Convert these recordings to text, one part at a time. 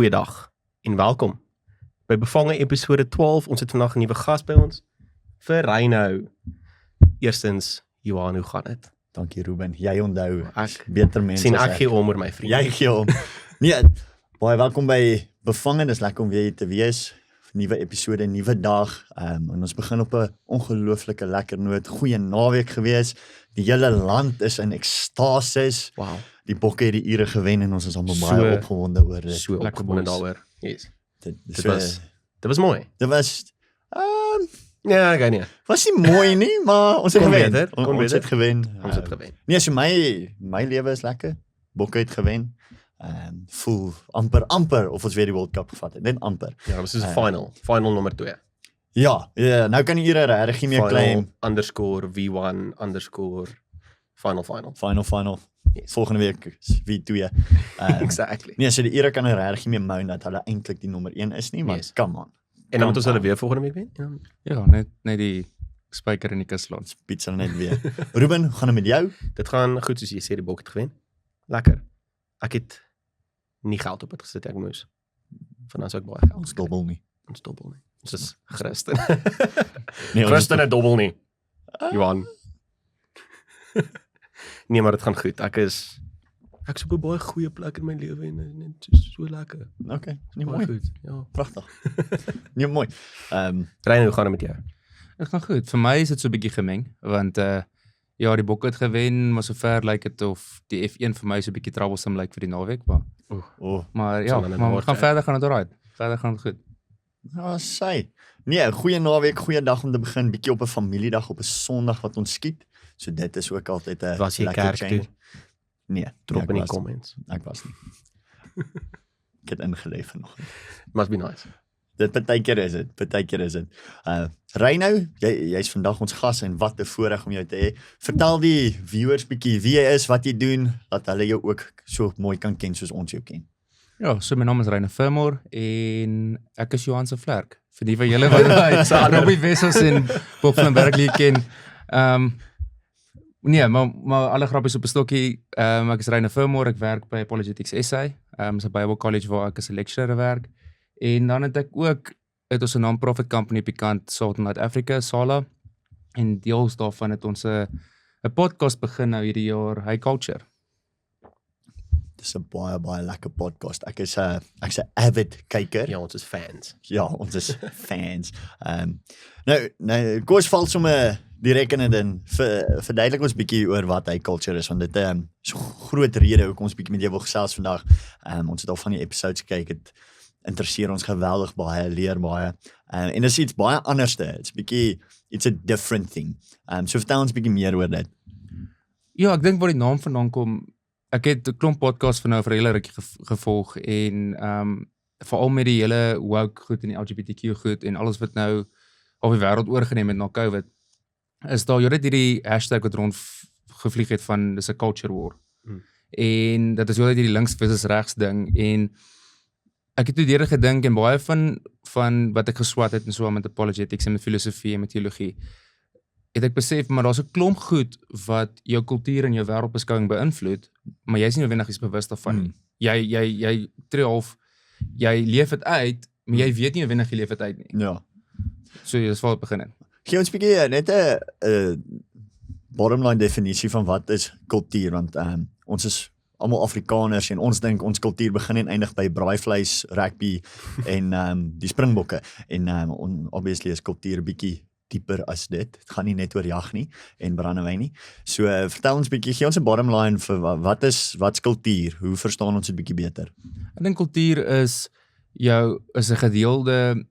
Goeiedag en welkom by Bevange episode 12. Ons het vandag 'n nuwe gas by ons vir Reino. Eerstens, Johan, hoe gaan dit? Dankie Ruben, jy onthou, Ek beter mense. sien ek gee om oor my vriend. Jy gee om. Nee, baie welkom by Bevange, dis lekker om weer hier te wees. Nuwe episode, nuwe dag. En ons begin op 'n ongelooflike lekker noot. Goeie naweek gewees. Die hele land is in ekstasis. Wow. Die Bokke het die ure gewen en ons is almal So- baie opgewonde oor dit. So opgewonde daaroor. Yes. Dit Dit was mooi. Dit was Ja, ek weet nie. was nie mooi nie, maar ons het Kon gewen. beter, kon Ons beter. het gewen. Ons het gewen. Nee, so my lewe is lekker. Bokke het gewen. Voel amper of ons weer die World Cup gevat het. Net amper. Ja, dit was soos 'n final nommer 2. Ja, nou kan die ure regtig nie meer claim. Underscore V1 underscore final. Final. Yes. Volgende week is V2. Exactly. Nee, so die ure kan regtig nie meer mou dat hulle eintlik die nommer 1 is nie, maar Yes. come on. En dan moet ons hulle weer volgende week wen. Ja. Ja, net die spyker in die kus laat. Pizza net weer. Ruben, hoe gaan dit met jou? Dit gaan goed soos jy sê, die Bok het gewen. Lekker. Ek het nie geld op het gesit, ek moes. Vanaf sou ek baie geld. Ons dobbel nie. Ons dobbel nie. Ons is Christen. Nee, Christen het dobbel nie. Johan. Nee, maar dit gaan goed. Ek is op 'n baie goeie plek in my lewe en net so lekker. Okay, nie Baie mooi. goed. Ja. Pragtig. Nee, mooi. Reino, hoe gaan dit met jou? Dit gaan goed. Vir my is dit so 'n bietjie gemeng, want ja, die Bokke het gewen, maar sover lyk dit of die F1 vir my so 'n bietjie troublesome lyk vir die naweek, maar ja, Sal dan in maar word, gaan hè? verder gaan dit alright. Verder gaan dit goed. Ja, sy. Nee, goeie naweek, goeie dag om te begin, bietjie op 'n familiedag op 'n Sondag wat ons skiet. So dit is ook altyd 'n Was jy kerk toe? Nee, Drop in die ek was- comments. Ek was nie. Ek het ingeleef vanoggend. Must be nice. Dit partykeer is dit. Reino, jy's vandag ons gas en wat 'n voorreg om jou te hê. Vertel die viewers bietjie wie jy is, wat jy doen, dat hulle jou ook so mooi kan ken soos ons jou ken. Ja, so my naam is Reino Firmore en ek is Johan se vlerk. Vir die van julle wat Robbie Wessels en Bob van den Berg leer ken. Nee, maar alle grappies op 'n stokkie. Ek is Reino Firmore, ek werk by Apologetics SA. Is 'n Bible College waar ek as 'n lecturer werk. En dan het ek ook uit ons 'n non-profit company op die kant Southern South Africa, Sala. En deels daarvan het ons 'n podcast begin nou hierdie jaar, High Culture. Dis 'n baie lekker podcast. Ek's 'n avid kyker. Ja, ons is fans. Ja, ons is fans. Nou, kom ons val sommer direk in en verduidelik ons bietjie oor wat hy culture is, want dit so groot rede hoekom ons bietjie met jou wil gesels vandag. Ons het al van die episodes gekyk, dit interesseer ons geweldig baie, leer baie. En dit is iets baie anderste. It's a different thing. So vertel ons bietjie meer oor dit. Ja, ek dink waar die naam vandaan kom. Ek het 'n klomp podcasts van nou vir 'n hele rukkie gevolg en veral met die hele woke goed en die LGBTQ goed en alles wat nou op die wêreld oorgeneem het na COVID, is daar net hierdie hashtag wat rond gevlieg het van dis 'n culture war. En dit is heeltyd hierdie links versus regs ding en ek het toe deur gedink en baie van wat ek geswat het en so met apologetics en met filosofie en met teologie, het ek besef, maar daar's 'n klomp goed wat jou kultuur en jou wêreldbeskouing beïnvloed, maar jy's nie noodwendig bewus daarvan nie. Jy tree half, jy leef dit uit, maar jy weet nie noodwendig jy leef dit uit nie. Ja. So dis waar dit begin het. Gee ons bietjie net 'n bottom line definisie van wat is kultuur, want ons is almal Afrikaners en ons dink ons kultuur begin en eindig by braaivleis, rugby en die Springbokke en obviously is kultuur 'n bietjie dieper as dit. Dit gaan nie net oor jag nie en brandewyn nie. So vertel ons bietjie, gee ons 'n bottom line vir wat's kultuur? Hoe verstaan ons dit bietjie beter? Ek dink kultuur is 'n gedeelde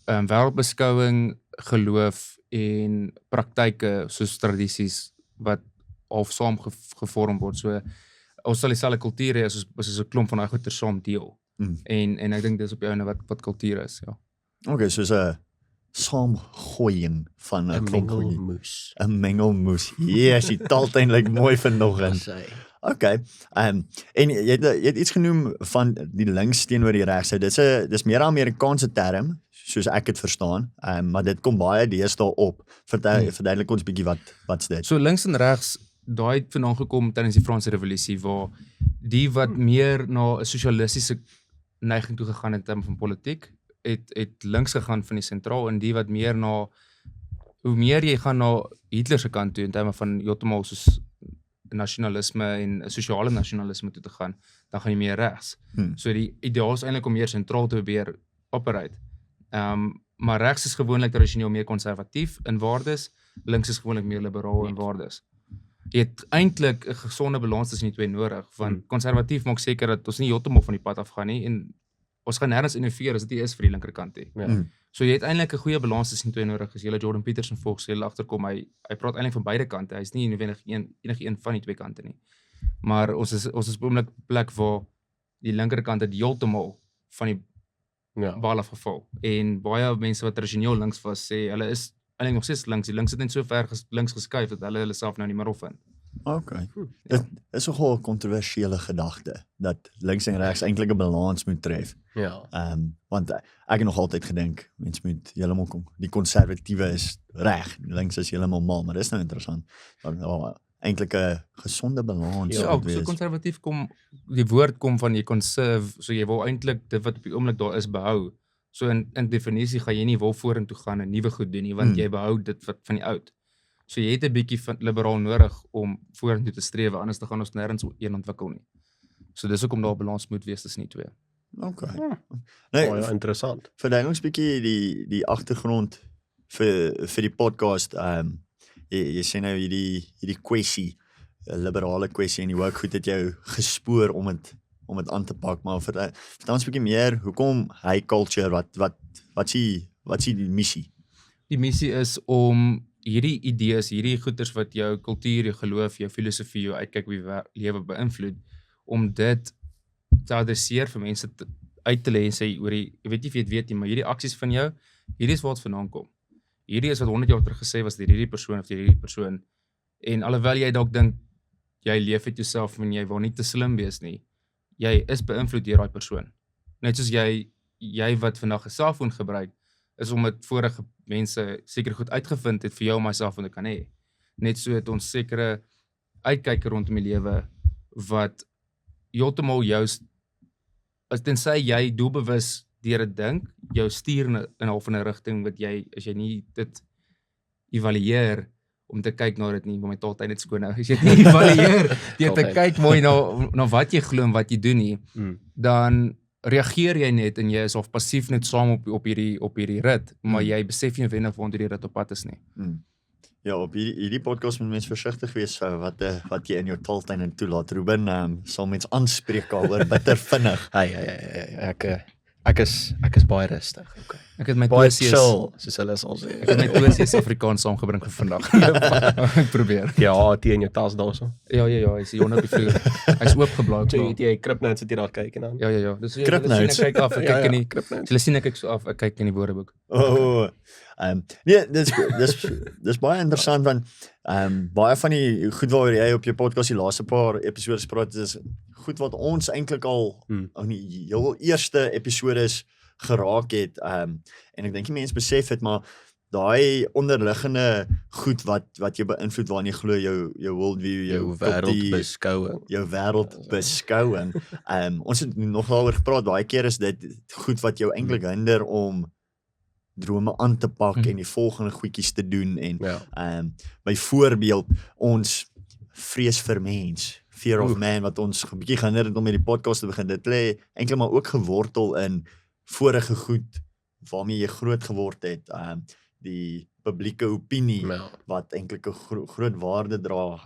wêreldbeskouing, geloof en praktyke soos tradisies wat half saam gevorm word. So ons sal dieselfde kultuur hê as 'n klomp van daai goeie saam deel. En ek dink dis op jou nou wat kultuur is, ja. Okay, soos 'n saamgooiing van 'n mengelmoes. 'n mengelmoes. Yes, die taal eintlik mooi vanoggend. Okay. En jy het iets genoem van die links teenoor die regs. Dis meer 'n Amerikaanse term, soos ek dit verstaan. Maar dit kom baie deesdae op. Verduidelik ons bietjie wat's dit. So links en regs, daai het vandaan gekom tydens die Franse Revolusie waar die wat meer na 'n sosialistiese neiging toe gegaan in terme van politiek, het links gegaan van die sentraal en die wat meer na, hoe meer jy gaan na Hitler se kant toe in terme van heeltemal soos nasionalisme en sosiale nasionalisme toe te gaan, dan gaan jy meer regs. So die ideaal is eintlik om meer sentraal te probeer operate. Maar regs is gewoonlik tradisioneel meer konservatief in waardes, links is gewoonlik meer liberaal in waardes. Jy het eintlik 'n gesonde balans tussen die twee nodig, want konservatief maak seker dat ons nie heeltemal van die pad af gaan nie en ons gaan nêrens innoveer as dit nie is vir die linkerkant nie. Ja. So jy het eintlik 'n goeie balans tussen die twee nodig. As jy Jordan Peterson volg, sê jy agterkom hy praat eintlik van beide kante. Hy's nie noodwendig enige een van die twee kante nie. Maar ons is op 'n oomblik plek waar die linkerkant het heeltemal van die bal afgeval. En baie mense wat tradisioneel links was, sê hulle is eintlik nog steeds links. Die links het net so ver links geskuif dat hulle self nou in die middel vind. Okay. Dit is nogal 'n kontroversiële gedagte dat links en regs eintlik 'n balans moet tref. Ja. Want ek het nog altyd gedink mens moet heeltemal kom. Die konservatiewe is reg, links is heeltemal mal, maar dis nou interessant. Eintlik 'n gesonde balans Ja, moet so wees. konservatief kom die woord kom van jy conserve, so jy wil eintlik dit wat op die oomblik daar is behou. So in definisie gaan jy nie wil vorentoe gaan en nuwe goed doen nie, want jy behou dit wat van die oud. So jy het 'n bietjie van liberaal nodig om vorentoe te streef, anders dan gaan ons nêrens een ontwikkel nie. So dis hoekom daar 'n balans moet wees tussen die twee. Okay. Oh, ja, interessant. Verduidelik ons bietjie die agtergrond vir die podcast. Jy sê nou hierdie kwessie, 'n liberale kwessie en die woke goed het jou gespoor om dit aan te pak, maar vertel ons bietjie meer, hoekom high culture, wat is die missie? Die missie is om hierdie idees, hierdie goeters wat jou kultuur, jou geloof, jou filosofie, jou uitkyk op die lewe beïnvloed, om dit te adresseer vir mense uit te lê en sê, ek weet nie of jy dit weet nie, maar hierdie aksies van jou, hierdie is waar dit vandaan kom. Hierdie is wat 100 jaar terug gesê was deur hierdie persoon of deur hierdie persoon. En alhoewel jy dalk dink jy leef uit jouself en jy wil nie te slim wees nie, jy is beïnvloed deur daai persoon. Net soos jy wat vandag 'n selfoon gebruik, is omdat vorige mense seker goed uitgevind het vir jou om my selfoon te kan hê. Net so het ons sekere uitkyk rondom die lewe wat heeltemal jou as tensy jy doelbewus deur dit dink, jou stuur in 'n rigting wat jy as jy nie dit evalueer om te kyk na dit nie, want my taaltyd net skoon nou. As jy dit nie evalueer deur te kyk mooi na wat jy glo en wat jy doen nie, dan reageer jy net en jy is of passief net saam op hierdie rit, maar jy besef nie wendig waantoe die rit op pad is nie. Ja, op hierdie podcast moet mens versigtig wees wat jy in jou taaltyd toelaat. Ruben sal mens aanspreek daaroor bitter vinnig. Ek is baie rustig. Okay. Ek het my Baie toesies, chill, soos hulle sal sê. ek het my toesies Afrikaans saamgebring vir vandag. Ek probeer. Ja, die in jou tas daarso. Ja, hy is hier onder op die vloer. Hy's oopgeblaai. So jy Kripnotes sit jy daar kyk en dan. Ja. Dis Kripnotes. Ek kyk af, ek kyk in die Kripnotes. Hulle sien ek kyk so af, ek kyk in die woordeboek. Nee, dis baie interessant want baie van die goed waaroor jy op jou podcast die laaste paar episodes praat is goed wat ons eintlik al in die heel eerste episodes geraak het. En ek dink die mense besef het, maar daai onderliggende goed wat jou beïnvloed waarin jy glo, jou worldview, Jou wêreldbeskouing. jou wêreldbeskouing. Ons het nog daaroor gepraat, baie keer is dit goed wat jou eintlik hinder om drome aan te pak en die volgende goedjies te doen en byvoorbeeld ons vrees vir mens, fear of man, wat ons 'n bietjie gehinder het om met die podcast te begin. Dit lê eintlik maar ook gewortel in vorige goed waarmee jy groot geword het, die publieke opinie wat eintlik 'n groot waarde dra.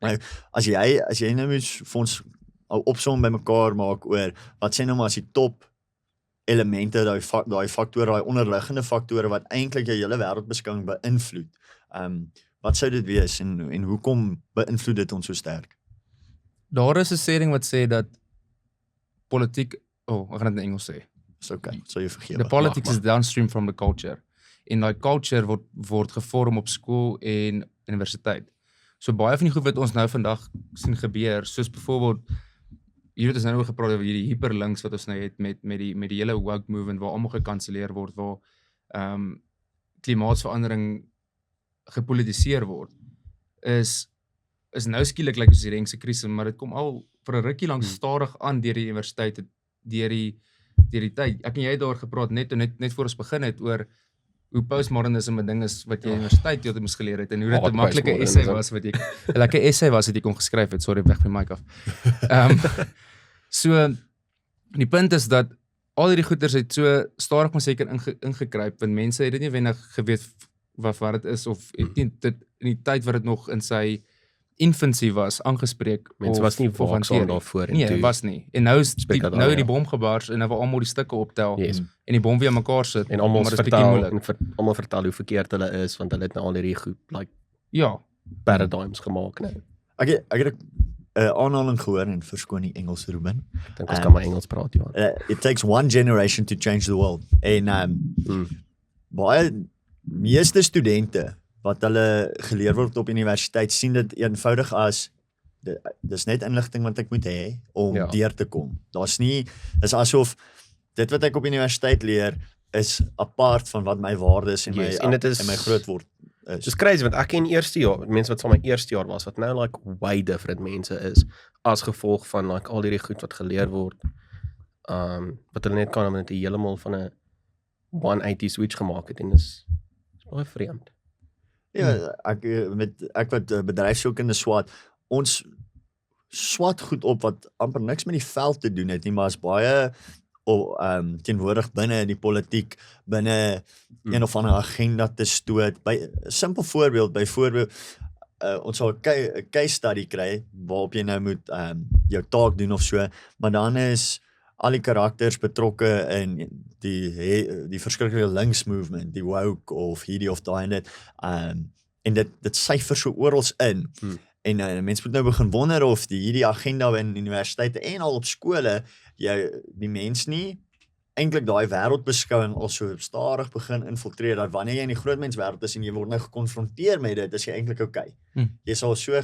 Nou, as jy nou moet vir ons opsom bymekaar maak oor wat sê nou maar as die top elemente, daai faktore, daai onderliggende faktore wat eintlik jou hele wêreldbeskouing beïnvloed. Wat sou dit wees en hoekom beïnvloed dit ons so sterk? Daar is 'n sêding wat sê dat politiek, ek gaan dit in Engels sê. Dis okay, sal jy vergewe. The politics is downstream from the culture. En daai culture word gevorm op skool en universiteit. So baie van die goed wat ons nou vandag sien gebeur, soos byvoorbeeld hier het ons nou gepraat oor hierdie hyperlinks wat ons nou het met die hele woke movement waar almal gekanselleer word, waar klimaatsverandering gepolitiseer word, is nou skielik soos die renkse krisis, maar dit kom al vir 'n rukkie lank stadig aan deur die universiteit deur die tyd. Ek en jy het daar gepraat net voor ons begin het oor hoe postmodernism 'n ding is wat jy in universiteit heeltym moes geleer het en hoe dit 'n maklike essay was wat jy 'n lekker essay was wat jy kon geskryf het. Sorry, weg by mic af. So die punt is dat al hierdie goeters het so stadig maar seker ingekruip want mense het dit nie wenig geweet wat dit is of het nie dit in die tyd wat dit nog in sy infancy was aangespreek. Mense was nie waaksaam daarvoor en nee, was nie. En nou is die bom gebars en nou wil almal die stukke optel en die bom weer mekaar sit en almal almal vertel hoe verkeerd hulle is want hulle het nou al hierdie goed paradigms gemaak nou. Ek het 'n aanhaling gehoor en verskoon die Engels Ruben. Ek dink ons kan maar Engels praat, Johan. It takes one generation to change the world. En baie meeste studente wat hulle geleer word op universiteit sien dit eenvoudig as dis net inligting wat ek moet hê om deur te kom. Dis asof dit wat ek op universiteit leer is apart van wat my waardes en my groot word is. Dis crazy want ek ken eerste jaar, mense wat saam my eerste jaar was wat nou like way different mense is as gevolg van like al hierdie goed wat geleer word. Wat hulle net kan met 'n heeltemal van 'n 180 switch gemaak het en dis baie vreemd. Ja, ek wat bedryfskunde swat, ons swat goed op wat amper niks met die veld te doen het nie, maar is baie teenwoordig binne die politiek, binne een of ander agenda te stoot. By 'n simpel voorbeeld, byvoorbeeld ons sal 'n case study kry waarop jy nou moet jou taak doen of so, maar dan is al die karakters betrokke in die verskriklike links movement, die woke of hierdie of daai en dit. En dit syfer so oral in. En mense moet nou begin wonder of hierdie agenda in universiteite en al op skole die mens nie eintlik daai wêreldbeskouing al so stadig begin infiltreer dat wanneer jy in die groot mens wêreld is en jy word nou gekonfronteer met dit, is jy eintlik okay. Jy sal so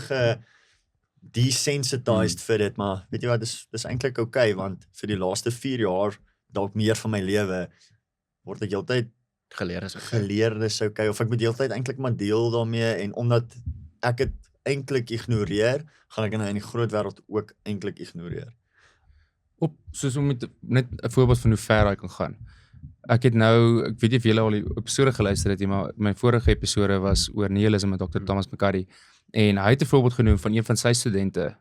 desensitized vir dit, maar weet jy wat, dis eintlik okay, want vir die laaste 4 jaar, dalk meer van my lewe, word ek heeltyd geleer is okay, of ek moet heeltyd eintlik maar deel daarmee, en omdat ek het eintlik ignoreer, gaan ek nou in die groot wêreld ook eintlik ignoreer. Soos om net 'n voorbeeld van hoe ver hy kan gaan. Ek weet nie of julle al die episode geluister het, maar my vorige episode was oor nihilisme met Dr. Thomas McCarty, en hy het 'n voorbeeld genoem van een van sy studente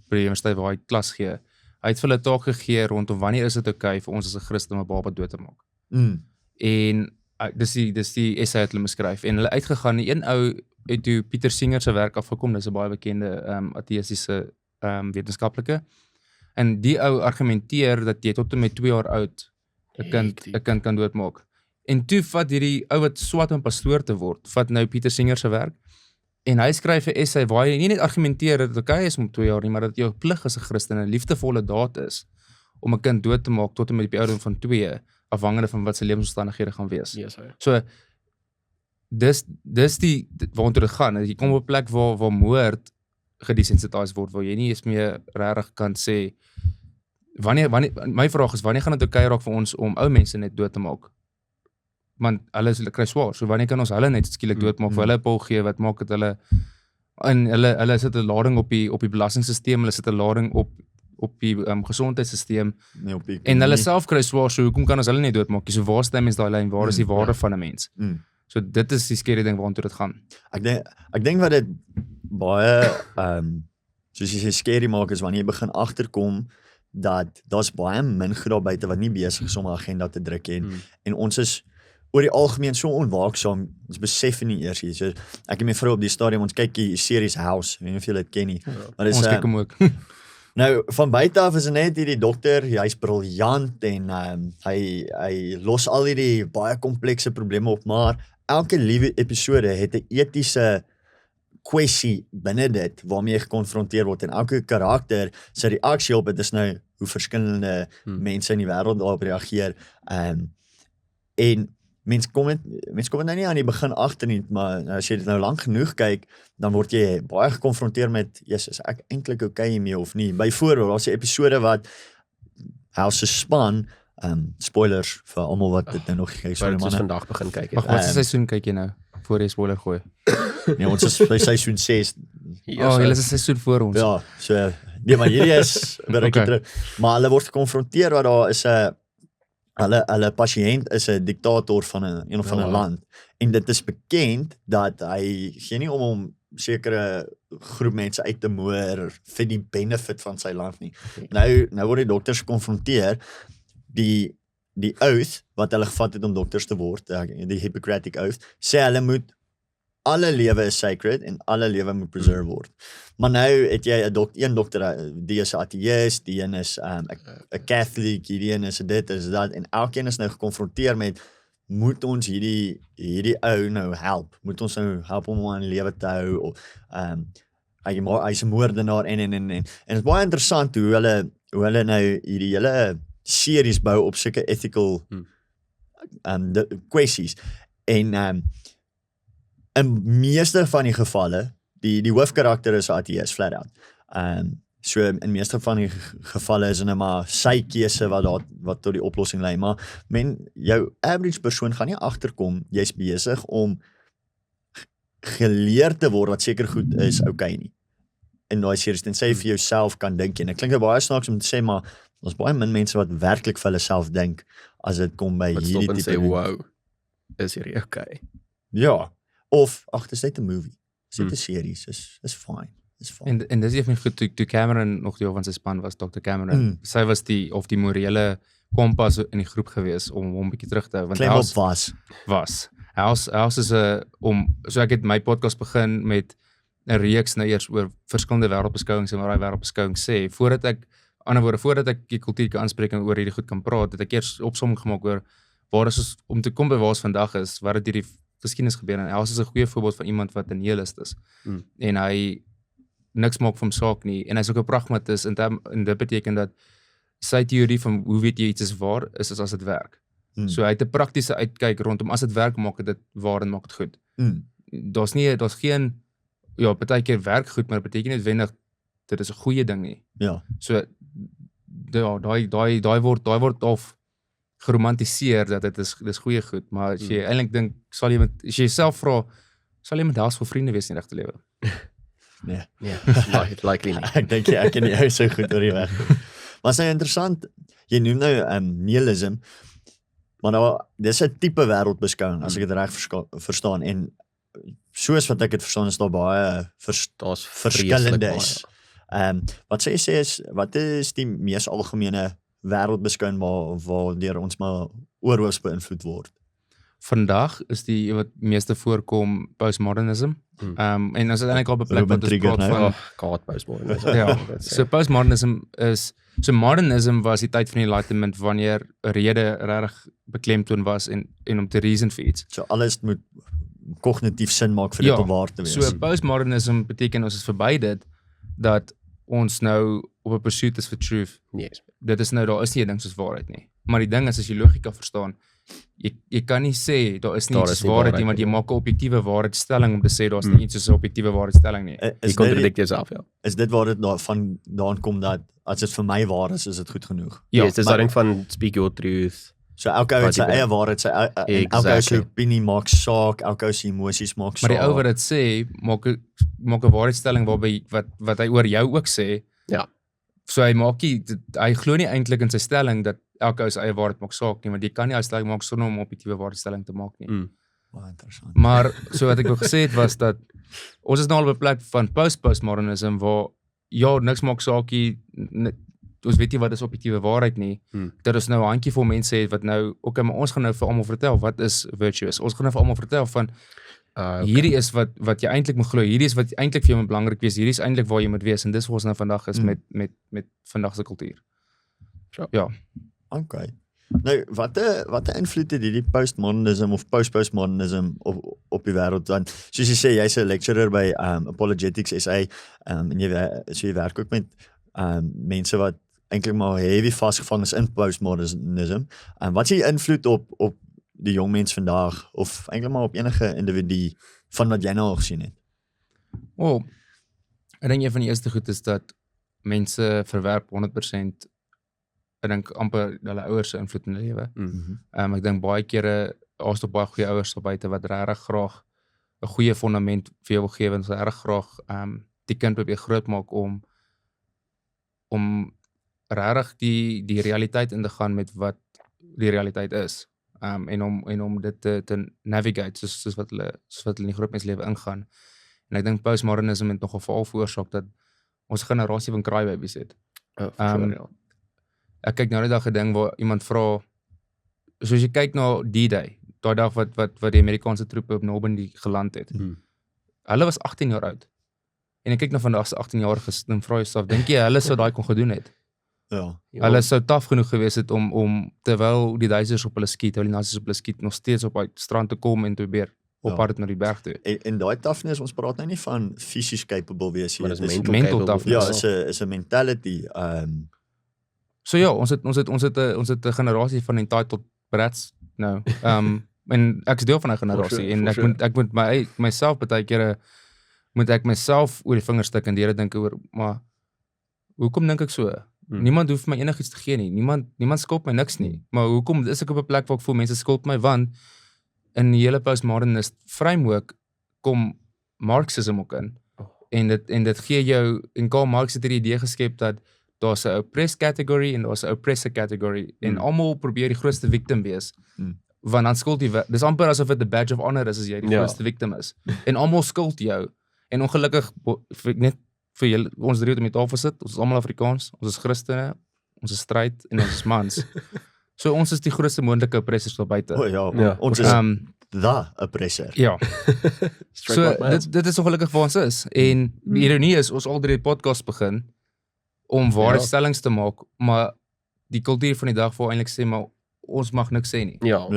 by die universiteit waar hy klas gee. Hy het vir hulle taak gegee rondom wanneer is dit okay vir ons as 'n Christen om 'n baba dood te maak. En dis die essay wat hulle beskryf, en hulle uitgegaan, die een ou het toe Pieter Singer se werk afgekom, dis 'n baie bekende ateïstiese wetenskaplike, en die ou argumenteer dat jy tot en met 2 jaar oud 'n kind kan doodmaak. En toe vat hierdie ou wat swat om pastoor te word, vat nou Pieter Singer se werk, en hy skryf 'n essay waar hy nie net argumenteer dat dit okay is om 2 jaar nie, maar dat jou plig as 'n Christen 'n liefdevolle daad is om 'n kind dood te maak tot en met die ouderdom van 2, afhangende van wat sy lewensomstandighede gaan wees. Yes, so dis die waartoe dit gaan. Jy kom op 'n plek waar moord gedesensitized word, waar jy nie eens meer regtig kan sê wanneer my vraag is, wanneer gaan dit okay raak vir ons om ou mense net dood te maak? Want hulle kry swaar, so wanneer kan ons hulle net skielik doodmaak, vir hulle 'n pil gee, wat maak dit hulle, en hulle sit 'n lading op die belastingstelsel, hulle sit 'n lading op die gesondheidstelsel, en hulle self kry swaar, so hoekom kan ons hulle net doodmaak? So waar staan mens daai lyn, waar is die waarde van 'n mens? So dit is die scary ding waartoe dit gaan. Ek dink wat dit baie soos jy sê scary maak is wanneer jy begin agterkom dat daar's baie min goed daar buite wat nie besig is om 'n agenda te druk en ons is oor die algemeen so onwaaksaam, ons besef nie eers hier. So ek en my vrou op die stadium, ons kyk die series House, ek weet nie of julle dit ken nie. Maar ons kyk hom ook. Nou, van buite af is net hierdie dokter, hy's briljant en hy los al hierdie baie komplekse probleme op, maar elke liewe episode het 'n etiese kwessie binne dit waarmee jy gekonfronteer word, en elke karakter se reaksie op dit is nou hoe verskillende mense in die wêreld daarop reageer. En mens kom dit nou nie aan die begin agter nie, maar as jy dit nou lank genoeg kyk, dan word jy baie gekonfronteer met, is ek eintlik okay hiermee of nie? Byvoorbeeld, daar's 'n episode wat House se span, spoilers vir almal wat dit nou nog kyk, sorry manne, vandag begin kyk. Wag, wat seisoen kyk jy nou? Voor jy spoiler gooi. Nee, ons is by seisoen 6. Julle is 'n seisoen voor ons. Ja, so Nee, maar hierdie is Okay. terug. Maar hulle word gekonfronteer wat daar is 'n hulle pasiënt is 'n diktator van 'n of ander wow. land en dit is bekend dat hy gee nie om sekere groep mense uit te moer vir die benefit van sy land nie. Nou word die dokters gekonfronteer die oath wat hulle gevat het om dokters te word, die Hippocratic Oath, sê hulle moet alle lewe is sacred en alle lewe moet preserve word. Maar nou het jy 'n dokter, die is 'n ateïst, die een is 'n Catholic, die een is dit, is dat en elkeen is nou gekonfronteer met moet ons hierdie ou nou help? Moet ons nou help om hom aan lewe te hou of hy's 'n moordenaar en dit is baie interessant hoe hulle nou hierdie hele series bou op sulke ethical kwessies en in meeste van die gevalle, die hoofkarakter is 'n ateïst, flat out. So in meeste van die gevalle is dit maar sy keuse wat tot die oplossing lei, maar jou average persoon gaan nie agterkom jy's besig om geleer te word wat seker goed is okay nie. In daai series tensy jy vir jouself kan dink en dit klink baie snaaks om te sê, maar daar's baie min mense wat werklik vir hulle self dink as dit kom by Wat hierdie stop en tipe sê, goed. wow, is hierdie okay? Ja, of dis net 'n movie. Dis net 'n series, is fine. En dis een van die goed toe Cameron nog deel van sy span was, Dr. Cameron. Sy was die morele kompas in die groep gewees om hom 'n bietjie terug te hou, want Klem op was. House is so ek het my podcast begin met 'n reeks nou eers oor verskillende wêreldbeskouings en wat daai wêreldbeskouing sê, voordat ek die kultuur kan aanspreek en oor hierdie goed kan praat, het ek eers opsomming gemaak oor waar is ons om te kom by waar ons vandag is, wat het hierdie geskiedenis gebeur en House is 'n goeie voorbeeld van iemand wat 'n nihilist is. En hy niks maak van saak nie en hy's ook 'n pragmatis en dit beteken dat sy teorie van hoe weet jy iets is waar is as dit werk. So hy het 'n praktiese uitkyk rondom as dit werk maak dit waar en maak dit goed. Daar's geen partykeer werk goed, maar dit beteken nie noodwendig dit is 'n goeie ding nie. Ja. So daai word of geromantiseer dat dit is goeie goed, maar as jy eintlik dink as jy jouself vra sal jy met daarsvol vriende wees in die regte lewe? Nee. Likely nie. Ek dink ek ken jou so goed oor die weg. Maar sy interessant, jy noem nou nihilism, maar nou dis 'n tipe wêreldbeskouing as ek dit reg verstaan en soos wat ek dit verstaan is daar baie Daar's verskillendes. Wat sê is wat is die mees algemene wêreldbeskouing waardeur ons maar oorhoogs beïnvloed word? Vandag is die wat meeste voorkom postmodernism. En as dit eintlik al beplek wat ons praat van God postmodernism. ja, so postmodernism is modernism was die tyd van die Enlightenment wanneer 'n rede regtig beklemtoon was en om te reason vir iets. So alles moet kognitief sin maak vir dit om waar te wees. So postmodernism beteken ons is verby dit dat ons nou op 'n pursuit is vir truth. Yes. Dit is nou daar is nie 'n ding soos waarheid nie. Maar die ding is as jy logika verstaan, jy kan nie sê daar is nie iets soos waarheid nie, want jy maak 'n objektiewe waarheidstelling om te sê daar's nie iets soos 'n objektiewe waarheidstelling nie. Jy contradict jouself, ja. Is dit waar dit vandaan kom dat as dit vir my waar is dit goed genoeg? Ja, Yes, dis daai ding van speak your truth. So elke ou het sy eie waarheid, elke ou se opinie maak saak, elke ou se emosies maak saak. Maar die ou wat dit sê, maak 'n waarheidstelling waarby wat hy oor jou ook sê. Ja. So hy glo nie eintlik in sy stelling dat elke ou se eie waarheid maak saak nie, want jy kan nie 'n stelling maak sonder om 'n objektiewe waarheidstelling te maak nie. Baie interessant. Maar so wat ek wou gesê het was dat ons is nou al op 'n plek van postmodernism waar niks maak saak nie. Ons weet nie wat is objektiewe waarheid nie. Dat ons nou 'n handjievol mense het wat nou, okay, maar ons gaan nou vir almal vertel wat is virtuous. Ons gaan nou vir almal vertel van hierdie is wat jy eintlik moet glo. Hierdie is wat eintlik vir jou belangrik wees. Hierdie is eintlik waar jy moet wees en dis waar ons nou vandag is met vandag se kultuur. Ja. Okay. Nou, wat 'n invloed het hierdie postmodernism of postmodernism op die wêreld? Want soos jy sê, jy's 'n lecturer by Apologetics SA en jy werk ook met mense wat eintlik maar heavy vasgevang is in postmodernism. Wat is die invloed op die jong mens vandag of eintlik maar op enige individu van wat jy nou al gesien het? Ek dink een van die eerste goed is dat mense verwerp 100% ek dink amper hulle ouers se invloed in hulle lewe. Ek dink baie kere daar's tot baie goeie ouers daar buite wat regtig graag 'n goeie fondament vir jou wil gee en regtig graag die kind probeer grootmaak om om regtig die realiteit in te gaan met wat die realiteit is. En om dit te navigate soos wat hulle in die groot menslewe ingaan. En ek dink postmodernism het nogal veral veroorsaak dat ons 'n generasie van crybabies het. Ek kyk nou die dag 'n ding waar iemand vra, soos jy kyk na D-Day, daai dag wat die Amerikaanse troepe op Normandy geland het. Hulle was 18 jaar oud. En ek kyk na vandag se 18-jariges en vra jouself, dink jy hulle sou daai kon gedoen het? Ja. Hulle sou taaf genoeg gewees het om terwyl die Duitsers op hulle skiet, terwyl die Nazis op hulle skiet, nog steeds op die strand te kom en te probeer op pad na die berg toe. En daai toughness, ons praat nou nie van fisies capable wees nie. Maar dis Dis- mental toughness. Ja, is 'n mentality. So ja, ons het 'n generasie van entitled brats nou. En ek is deel van 'n generasie en ek moet myself baie kere moet ek myself oor die vingers stik en deur dink oor, maar hoekom dink ek so? Niemand hoef my enigiets te gee nie. Niemand skuld my niks nie. Maar hoekom is ek op 'n plek waar ek voel mense skuld my, want in die hele postmodernist framework kom Marxism ook in. En dit gee jou, en Karl Marx het hierdie idee geskep dat daar's 'n oppressed category en daar's 'n oppressor category en almal probeer die grootste victim wees. Want dan skuld jy, dis amper asof dit 'n badge of honor is as jy die grootste victim is. En almal skuld jou. En ongelukkig net vir julle, ons drie wat om die tafel sit, ons is almal Afrikaans, ons is Christene, ons is stryd en ons is mans. So ons is die grootste moontlike oppressors daar buite. Ja, ons is the oppressor. Ja. So dit is ongelukkig waar ons is. En die ironie is, ons al drie podcast begin om ware stellings te maak, maar die kultuur van die dag wil eintlik sê, maar ons mag niks sê nie. Ja.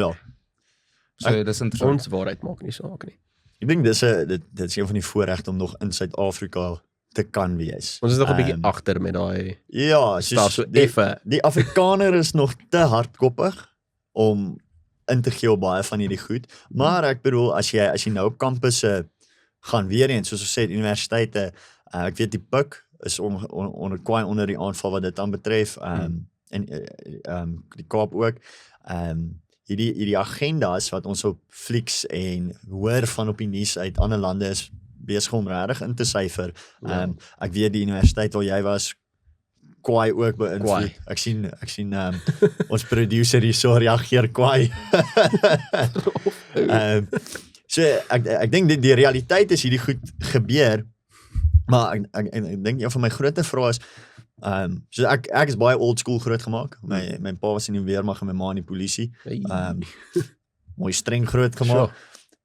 So dis interessant. Ons waarheid maak nie saak nie. Ek dink dit is een van die voorregte om nog in Suid-Afrika te kan wees. Ons is nog 'n bietjie agter met daai Ja, staf so effe. Die Afrikaner is nog te hardkoppig om in te gee op baie van hierdie goed. Maar ek bedoel, as jy nou op kampusse gaan weer eens, soos ons sê, universiteite, ek weet die PUK is onder die aanval wat dit dan betref, en die Kaap ook. Hierdie agendas wat ons op flieks en hoor van op die nuus uit ander lande is besig om regtig in te syfer. Ek weet die universiteit waar jy was, kwaai ook beïnvloed. Ek sien ons producer hier so reageer kwaai. So ek dink die realiteit is hierdie goed gebeur, maar ek dink een van my groot vrae is, so ek is baie old school groot gemaak. My pa was in die weermag en my ma in die polisie. Mooi streng groot gemaak.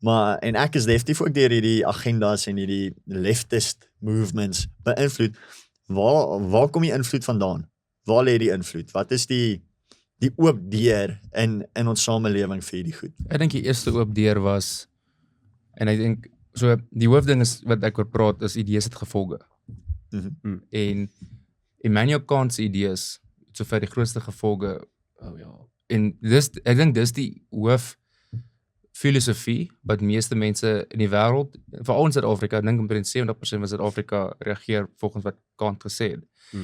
Maar en ek is definitief ook deur hierdie agendas en hierdie leftist movements beïnvloed. Waar kom die invloed vandaan? Waar lê die invloed? Wat is die oop deur in ons samelewing vir hierdie goed? Ek dink die eerste oop deur was, en ek dink so die hoofding is wat ek oor praat is idees het gevolge. En Immanuel Kant se idees het sover die grootste gevolge. En ek dink dis die hoof filosofie wat meeste mense in die wêreld, veral in Suid-Afrika, ek dink omtrent 70% van Suid-Afrika reageer volgens wat Kant gesê het.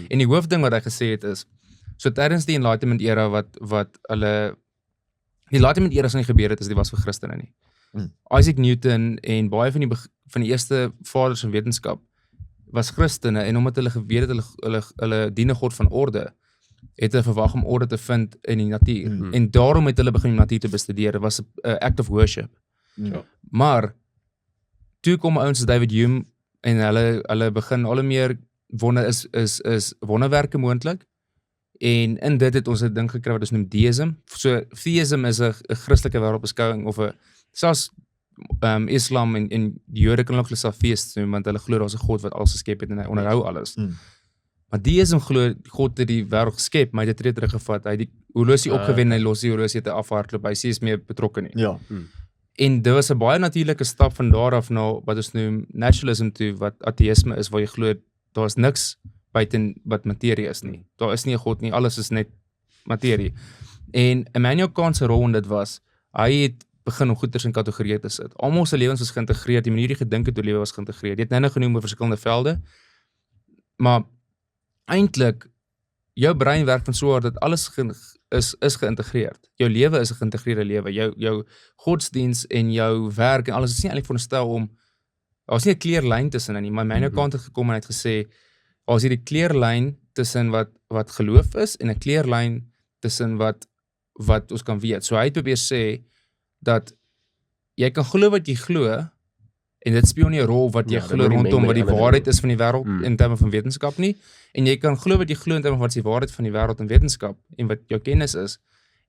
En die hoofding wat hy gesê het is, so tydens die Enlightenment era die Enlightenment era is nie gebeur het as dit was vir Christene nie. Isaac Newton en baie van die eerste vaders van wetenskap was Christene, en omdat hulle geweet het hulle dien 'n God van orde, het hulle verwag om orde te vind in die natuur. En daarom het hulle begin die natuur te bestudeer. Dit was 'n act of worship. Maar toe kom ouens soos David Hume en hulle begin al meer is wonderwerke moontlik. En in dit het ons 'n ding gekry wat ons noem deism. So theism is 'n Christelike wêreldbeskouing of 'n selfs Islam en die Jode kan ook hulle fees noem, want hulle glo daar's 'n God wat alles geskep het en hy onderhou alles. Maar deism glo God het die wêreld geskep, maar hy het dit teruggevat. Hy het die horlosie opgewen en hy los die horlosie te afhardloop. Hy sê is meer betrokke nie. Ja. En dit was 'n baie natuurlike stap van daar af na wat ons noem naturalism toe, wat ateïsme is, waar jy glo daar's niks buiten wat materie is nie. Daar is nie 'n God nie, alles is net materie. En Immanuel Kant se rol in dit was, hy het begin om goeders in kategorieë te sit. Almal se lewens was geïntegreer, die manier die gedink het oor lewe was geïntegreer. Jy het nou genoem oor verskillende velde, maar eintlik jou brein werk van so hard dat alles is geïntegreerd. Jou lewe is 'n geïntegreerde lewe. Jou godsdiens en jou werk en alles is nie eintlik veronderstel om, daar's nie 'n kleurlyn tussenin nie, maar Immanuel Kant het gekom en hy het gesê, as hierdie kleurlyn tussen wat geloof is en 'n kleurlyn tussen wat ons kan weet. So hy het probeer sê dat jy kan glo wat jy glo en dit speel nie 'n rol wat jy glo rondom wat die waarheid is van die wêreld in terme van wetenskap nie, en jy kan glo wat jy glo in terme van wat die waarheid van die wêreld in wetenskap en wat jou kennis is,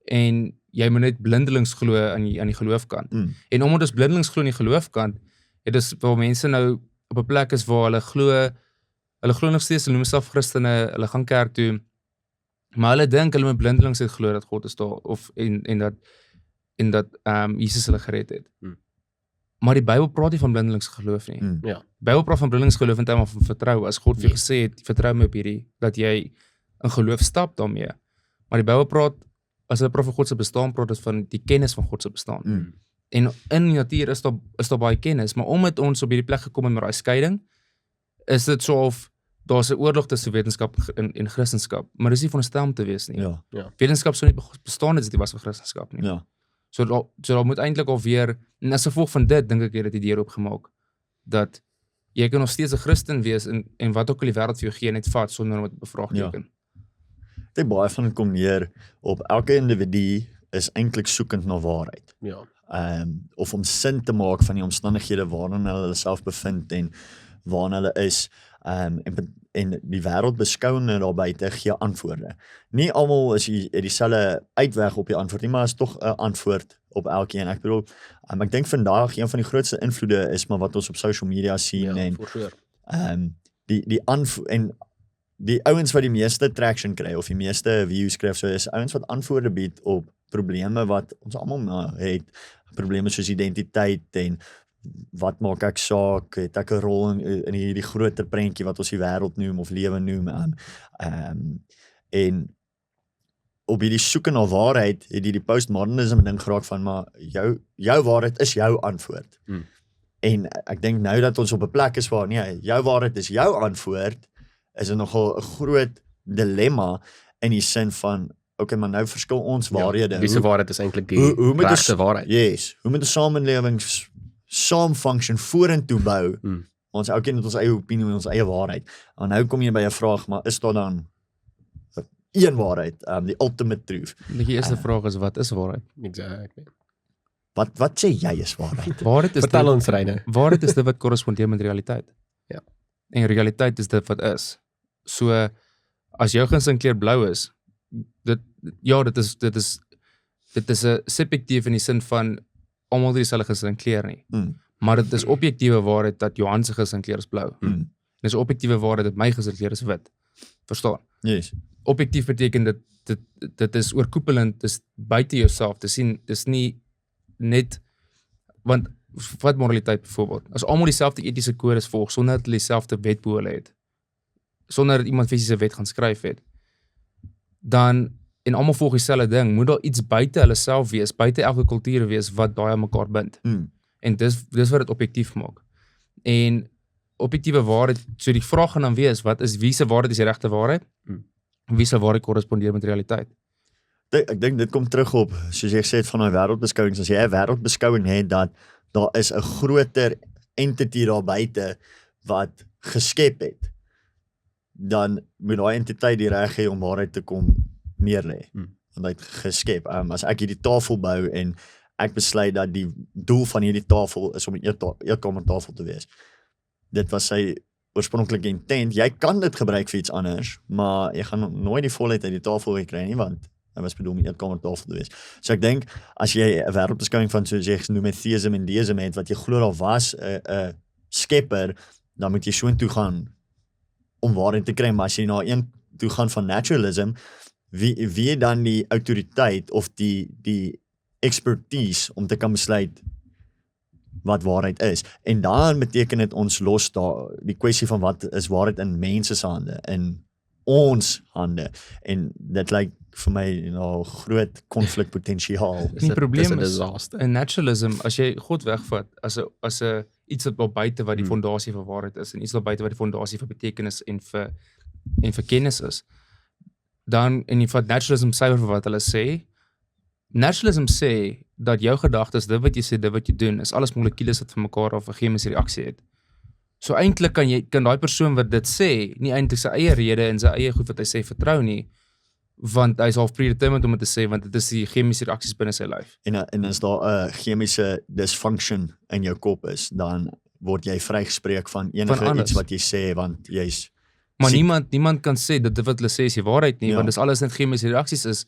en jy moet net blindelings glo aan die geloofkant. En omdat ons blindelings glo aan die geloofkant, het dus waar mense nou op 'n plek is waar hulle glo nog steeds, hulle noem self Christene, hulle gaan kerk toe, maar hulle dink hulle moet blindelings het glo dat God is daar, of en dat Jesus hulle gered het. Maar die Bybel praat nie van blindelings geloof nie. Ja. Die Bybel praat van blindelings geloof in terme van vertrou. As God vir jou gesê het, vertrou my op hierdie, dat jy in geloof stap daarmee. Maar die Bybel praat, as hulle praat van God se bestaan, praat dit van die kennis van God se bestaan. En in die natuur is daar baie kennis, maar omdat ons op hierdie plek gekom het met daai skeiding, is dit so of daar's 'n oorlog tussen wetenskap en Christendom, maar dis nie veronderstel om te wees nie. Ja. Wetenskap sou nie bestaan as dit nie was vir Christendom nie. Ja. So daar moet eintlik alweer, en as gevolg van dit, dink ek het die deur oopgemaak, dat jy kan nog steeds 'n Christen wees en wat ook al die wêreld vir jou gee net vat sonder om dit bevraagteken. Ek dink baie van dit kom neer op elke individu is eintlik soekend na waarheid. Ja. Of om sin te maak van die omstandighede waarin hulle self bevind en waarin hulle is, en die wêreld beskou net daar buite gee antwoorde. Nie almal is dieselfde uitweg op die antwoord nie, maar is tog 'n antwoord op elkeen. Ek bedoel, ek dink vandag een van die grootste invloede is maar wat ons op social media sien, en die ouens wat die meeste traction kry of die meeste views kry, so is ouens wat antwoorde bied op probleme wat ons almal het, probleme soos identiteit en wat maak ek saak, het ek 'n rol in hierdie groter prentjie wat ons die wêreld noem of lewe noem, en op hierdie soeke na waarheid het die postmodernisme ding geraak van, maar jou waarheid is jou antwoord. En ek dink nou dat ons op 'n plek is waar nee, jou waarheid is jou antwoord, is er nogal 'n groot dilemma in die sin van, okay, maar nou verskil ons waarhede. Wie se waarheid is eintlik die regte waarheid? Yes, hoe moet 'n samelewing saam function vorentoe bou? Ons elkeen het ons eie opinie en ons eie waarheid. En nou kom jy by 'n vraag, maar is daar dan een waarheid, die ultimate truth? Die eerste vraag is, wat is waarheid? Exactly. Wat sê jy is waarheid? Waarheid is Vertel ons, Reine. Waarheid is dit wat korrespondeer met realiteit. Ja. En realiteit is dit wat is. So, as jou gunsteling kleur blou is, dit is 'n subjektief in die sin van almal het dieselfde gunsteling kleur nie. Maar dit is objektiewe waarheid dat Johan se gunsteling kleur is blou. Dis objektiewe waarheid dat my gunsteling kleur is wit. Verstaan? Yes. Objektief beteken dit is oorkoepelend, dis buite jouself te sien, dis nie net, want wat moraliteit byvoorbeeld, as almal dieselfde etiese kodes volg sonder dat hulle dieselfde wetboele het, sonder dat iemand fisiese wet gaan skryf het, dan en almal volg dieselfde ding, moet daar iets buite hulle self wees, buite elke kultuur wees wat daai aan mekaar bind. En dis wat dit objektief maak. En objektiewe waarheid, so die vraag gaan dan wees, wie se waarheid is die regte waarheid? Wie se waarheid korrespondeer met realiteit? Ek dink dit kom terug op, soos jy gesê het, van daai wêreldbeskouings. As jy 'n wêreldbeskouing het dat daar is 'n groter entity daar buite wat geskep het, dan moet daai entiteit die reg hê om waarheid te kom neerlê. Want hy het geskep. As ek hierdie tafel bou en ek besluit dat die doel van hierdie tafel is om 'n eetkamertafel te wees. Dit was sy oorspronklike intent. Jy kan dit gebruik vir iets anders, maar jy gaan nooit die volheid uit die tafel kry nie, want hy was bedoel om 'n eetkamertafel te wees. So ek dink, as jy 'n wêreldbeskouing van, soos jy genoem het, theism en deism het, wat jy glo daar was 'n skepper, dan moet jy so intoe gaan om waarheid te kry, maar as jy na een toe gaan van naturalism, wie het dan die autoriteit of die expertise om te kan besluit wat waarheid is? En dan beteken dit ons los daar die kwessie van wat is waarheid in mense se hande, in ons hande, en dit lyk vir my groot konflikpotensiaal. Die probleem is, disaster. in naturalism, as jy God wegvat, as 'n iets wat buite wat die fondasie vir waarheid is, en iets wat buite wat die fondasie vir betekenis en vir kennis is, dan, en jy vat naturalism syfer vir wat hulle sê, naturalism sê, dat jou gedagtes, dit wat jy sê, dit wat jy doen, is alles molekules wat van mekaar af 'n chemiese reaksie het. So eintlik kan daai persoon wat dit sê, nie eintlik sy eie rede en sy eie goed wat hy sê vertrou nie, want hy is half predetermined om dit te sê, want dit is die chemiese reaksies binne sy lyf. En as daar 'n chemiese dysfunction in jou kop is, dan word jy vrygespreek van enige Van alles. iets wat jy sê, want jy's Maar siek. niemand kan sê dat dit wat hulle sê is die waarheid nie, Ja. want dis alles net chemiese reaksies is.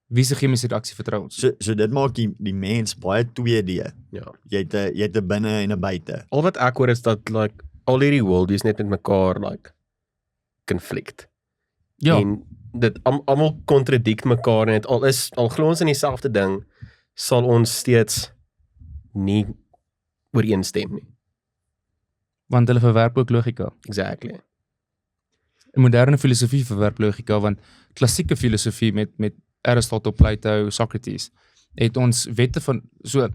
Wie se chemiese reaksie vertrou ons? So dit maak die mens baie 2D. Ja. Jy het 'n binne en 'n buite. Al wat ek hoor is dat like al hierdie worldies net met mekaar like konflikt. Ja, En dit almal kontradik mekaar en al glo ons in dieselfde ding, sal ons steeds nie ooreenstem nie. want hulle verwerp ook logika. Exactly. In moderne filosofie verwerp logika, want klassieke filosofie met Aristotle, Plato, Socrates, het ons wette van so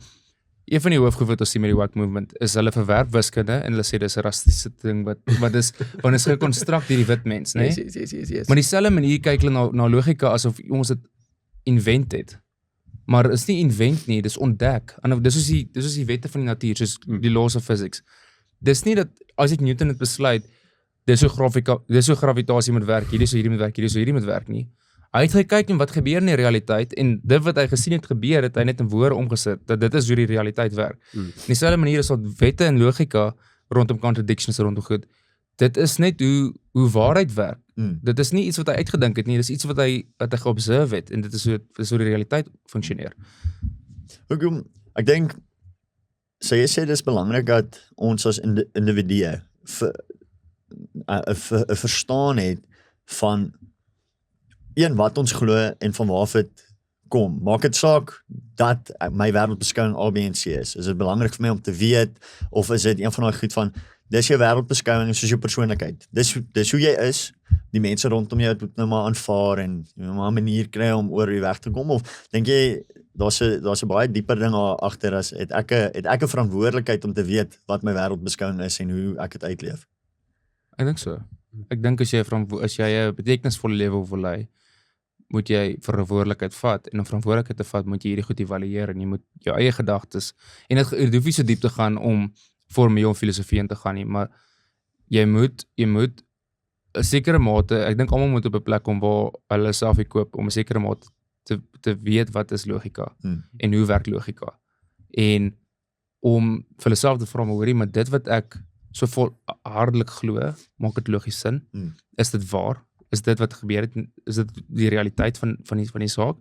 een van die hoofgoed wat ons sien met die woke movement is hulle verwerp wiskunde en hulle sê dis 'n rassistiese ding wat is want is gekonstrukt deur die wit mens, né? Yes. Maar dieselfde manier kyk hulle na logika asof ons dit invent het. Maar is nie invent nie, dis ontdek. Dis soos die wette van die natuur, soos die laws of physics. Dis nie dat Isaac Newton het besluit dis so gravitasie moet werk, hierdie moet werk, hierdie moet werk nie. Hy het gekyk en wat gebeur in die realiteit en dit wat hy gesien het gebeur, het hy net in woorde omgesit dat dit is hoe die realiteit werk. In dieselfde manier is daar wette en logika rondom contradictions rondom goed. Dit is net hoe waarheid werk. Dit is nie iets wat hy uitgedink het nie, dis iets wat hy geobserve het en dit is hoe die realiteit funksioneer. Hoekom ek dink jy sê dis belangrik dat ons as individue 'n verstaan het van wat ons glo en van waar dit kom. Maak dit saak dat my wêreldbeskouing A, B en C is. Is dit belangrik vir my om te weet of is dit een van daai goed van dis jou wêreldbeskouing en soos jou persoonlikheid. Dis hoe jy is. Die mense rondom jou moet nou maar aanvaar en maar 'n manier kry om oor die weg te kom of dink jy daar's 'n baie dieper ding daar agter as het ek 'n verantwoordelikheid om te weet wat my wêreldbeskouing is en hoe ek dit uitleef. Ek dink so. Ek dink as jy 'n betekenisvolle lewe wil lei, moet jy verantwoordelikheid vat en om verantwoordelikheid te vat moet jy hierdie goed evalueer en jy moet jou eie gedagtes en dit hoef nie so diep te gaan om formeel of filosofie in te gaan nie, maar jy moet 'n sekere mate, ek dink almal moet op 'n plek kom waar hulle self koop om 'n sekere mate te weet wat is logika en hoe werk logika. En om vir hulle self te vra maar hoorie, maar dit wat ek so volhardelik glo, maak dit logies sin? Is dit waar? Is dit wat gebeur het? Is dit die realiteit van die saak?